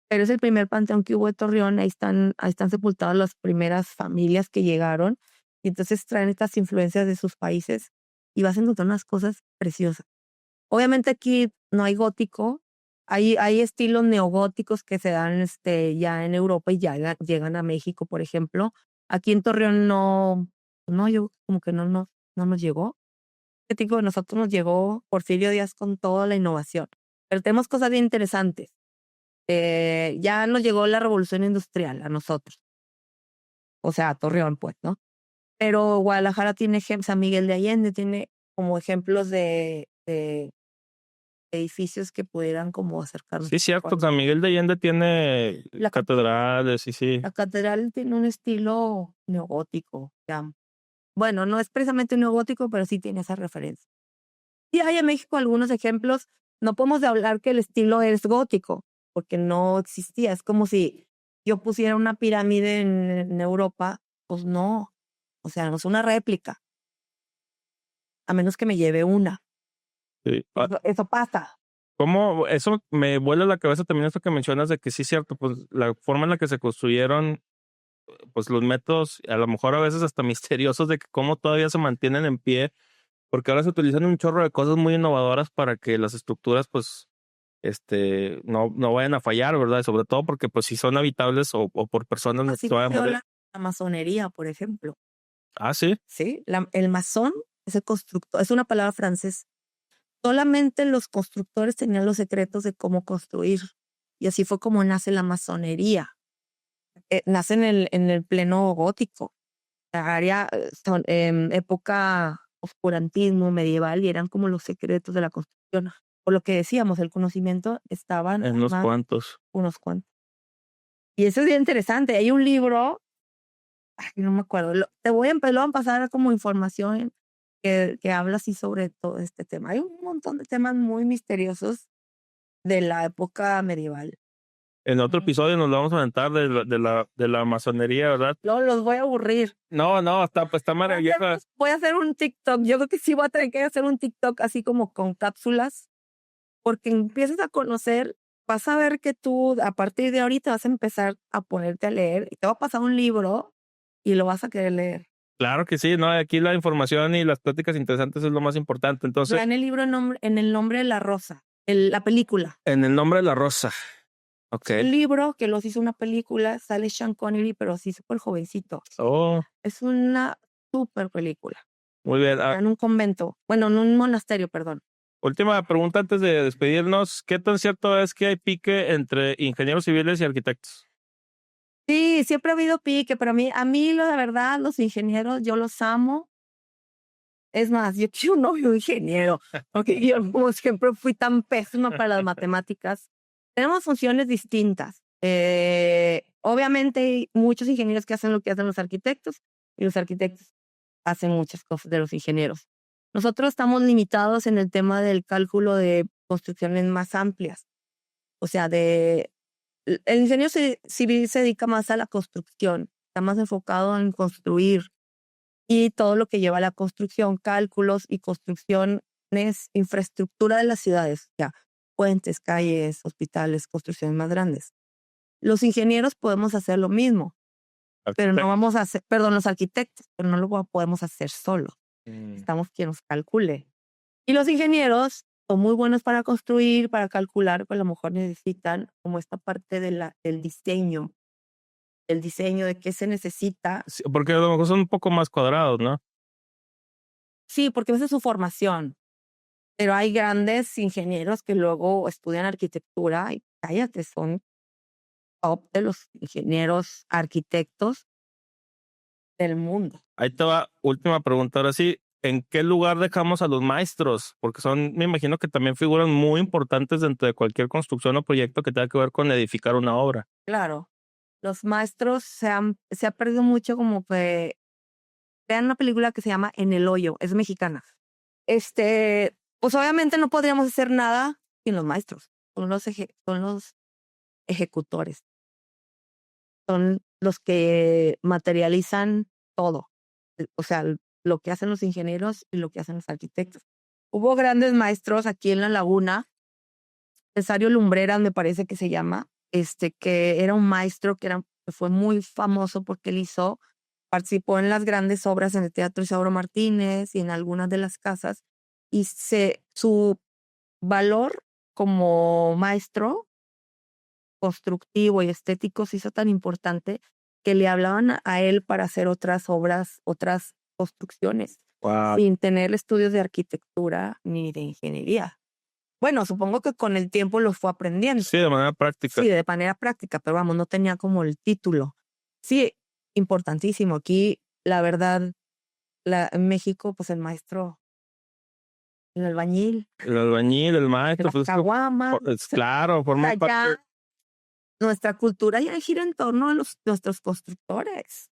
pero es el primer panteón que hubo de Torreón. Ahí están sepultadas las primeras familias que llegaron. Y entonces traen estas influencias de sus países y vas a encontrar unas cosas preciosas. Obviamente aquí no hay gótico. Hay estilos neogóticos que se dan ya en Europa y ya llegan a México, por ejemplo. Aquí en Torreón no, yo como que no nos llegó. ¿Qué tipo de nosotros nos llegó Porfirio Díaz con toda la innovación? Pero tenemos cosas bien interesantes. Ya nos llegó la revolución industrial a nosotros. O sea, a Torreón, pues, ¿no? Pero Guadalajara tiene ejemplos, San Miguel de Allende tiene como ejemplos de edificios que pudieran como acercarnos.
Sí, cierto, San Miguel de Allende tiene
La
catedrales, sí.
La catedral tiene un estilo neogótico, ya. Bueno, no es precisamente neogótico, pero sí tiene esa referencia. Y hay en México algunos ejemplos. No podemos hablar que el estilo es gótico, porque no existía. Es como si yo pusiera una pirámide en Europa, pues no. O sea, no es una réplica, a menos que me lleve una.
Sí.
Eso pasa.
¿Cómo? Eso me vuela la cabeza también esto que mencionas de que sí es cierto, pues la forma en la que se construyeron, pues los métodos, a lo mejor a veces hasta misteriosos de que cómo todavía se mantienen en pie, porque ahora se utilizan un chorro de cosas muy innovadoras para que las estructuras, pues, no vayan a fallar, ¿verdad? Y sobre todo porque, pues, si son habitables o por personas
Así
se van a morir.
funciona la masonería, por ejemplo.
Ah, sí.
¿Sí? El masón es el constructor, es una palabra francesa. Solamente los constructores tenían los secretos de cómo construir. Y así fue como nace la masonería. Nace en el pleno gótico. Época oscurantismo medieval y eran como los secretos de la construcción. Por lo que decíamos, el conocimiento estaban
En unos
más
cuantos.
unos cuantos. Y eso es bien interesante. Hay un libro, ay, no me acuerdo, lo van a pasar como información que habla así sobre todo este tema. Hay un montón de temas muy misteriosos de la época medieval.
En otro episodio nos lo vamos a aventar de la masonería, ¿verdad?
No, los voy a aburrir.
No, está maravilloso.
Voy a hacer un TikTok. Yo creo que sí voy a tener que hacer un TikTok así como con cápsulas, porque empiezas a conocer, vas a ver que tú a partir de ahorita vas a empezar a ponerte a leer y te va a pasar un libro y lo vas a querer leer.
Claro que sí, ¿no? Aquí la información y las pláticas interesantes es lo más importante. Entonces,
Vean el libro en el nombre de la rosa, la película.
en el nombre de la rosa. Ok.
Es un libro que los hizo una película, sale Sean Connery, pero así súper jovencito.
Oh,
Es una súper película.
muy bien.
En un convento, bueno, en un monasterio, perdón.
Última pregunta antes de despedirnos. ¿Qué tan cierto es que hay pique entre ingenieros civiles y arquitectos?
Sí, siempre ha habido pique, pero a mí lo de verdad, los ingenieros, yo los amo. Es más, yo quiero un novio ingeniero, porque yo como siempre fui tan pésima para las matemáticas. Tenemos funciones distintas. Obviamente hay muchos ingenieros que hacen lo que hacen los arquitectos y los arquitectos hacen muchas cosas de los ingenieros. Nosotros estamos limitados en el tema del cálculo de construcciones más amplias. O sea, el ingeniero civil se dedica más a la construcción, está más enfocado en construir y todo lo que lleva a la construcción, cálculos y construcciones, infraestructura de las ciudades, ya, puentes, calles, hospitales, construcciones más grandes. Los ingenieros podemos hacer lo mismo, pero no vamos a hacer, perdón, los arquitectos, pero no lo podemos hacer solo. Estamos quien nos calcule. Y los ingenieros son muy buenos para construir, para calcular, pero a lo mejor necesitan como esta parte del diseño, el diseño de qué se necesita.
Sí, porque a lo mejor son un poco más cuadrados, ¿no?
Sí, porque esa es su formación. Pero hay grandes ingenieros que luego estudian arquitectura y cállate, son top de los ingenieros arquitectos del mundo.
Ahí te va, última pregunta. Ahora sí, ¿en qué lugar dejamos a los maestros? Porque son, me imagino que también figuran muy importantes dentro de cualquier construcción o proyecto que tenga que ver con edificar una obra.
Claro, los maestros se ha perdido mucho como que vean una película que se llama En el hoyo, es mexicana. Pues obviamente no podríamos hacer nada sin los maestros. Son los ejecutores. Son los que materializan todo. O sea, lo que hacen los ingenieros y lo que hacen los arquitectos. Hubo grandes maestros aquí en La Laguna. Cesario Lumbreras me parece que se llama, que era un maestro que fue muy famoso porque participó en las grandes obras en el Teatro Isauro Martínez y en algunas de las casas, y su valor como maestro constructivo y estético se hizo tan importante que le hablaban a él para hacer otras obras, otras construcciones,
Wow.
sin tener estudios de arquitectura ni de ingeniería. Bueno, supongo que con el tiempo lo fue aprendiendo.
Sí, de manera práctica.
Sí, de manera práctica, pero vamos, no tenía como el título. Sí, importantísimo. Aquí, la verdad, en México, pues el maestro, el albañil,
El albañil, el maestro,
la
pues
caguama,
claro, forma
allá,
parte.
nuestra cultura ya gira en torno a nuestros constructores.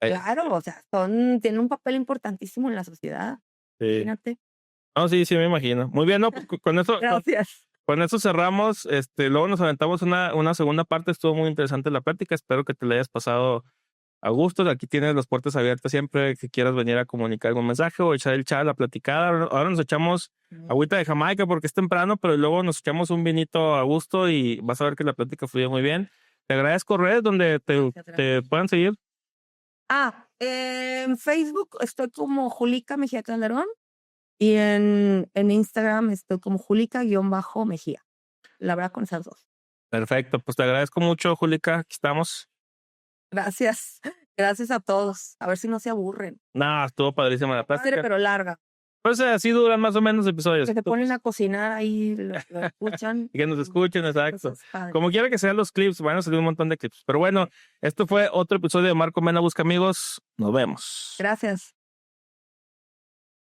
Claro, o sea, tienen un papel importantísimo en la sociedad.
Sí.
Imagínate.
No, sí, me imagino. Muy bien, ¿no? Con eso,
Gracias.
con eso cerramos. Luego nos aventamos una segunda parte. Estuvo muy interesante la plática. Espero que te la hayas pasado a gusto. Aquí tienes las puertas abiertas siempre que quieras venir a comunicar algún mensaje o echar el chat, la platicada. Ahora nos echamos agüita de Jamaica porque es temprano, pero luego nos echamos un vinito a gusto y vas a ver que la plática fluye muy bien. Te agradezco, redes donde te puedan seguir.
En Facebook estoy como Julica Mejía Calderón y en Instagram estoy como Julica-Mejía. La verdad, con esas dos.
Perfecto, pues te agradezco mucho, Julica. Aquí estamos.
Gracias. Gracias a todos. A ver si no se aburren.
No, estuvo padrísima la plática.
Pero larga.
Pues así duran más o menos episodios.
Que se ponen a cocinar ahí, lo escuchan.
Y que nos escuchen, exacto. Como quiera que sean los clips, van a salir un montón de clips. Pero bueno, esto fue otro episodio de Marco Mena Busca Amigos. Nos vemos.
Gracias.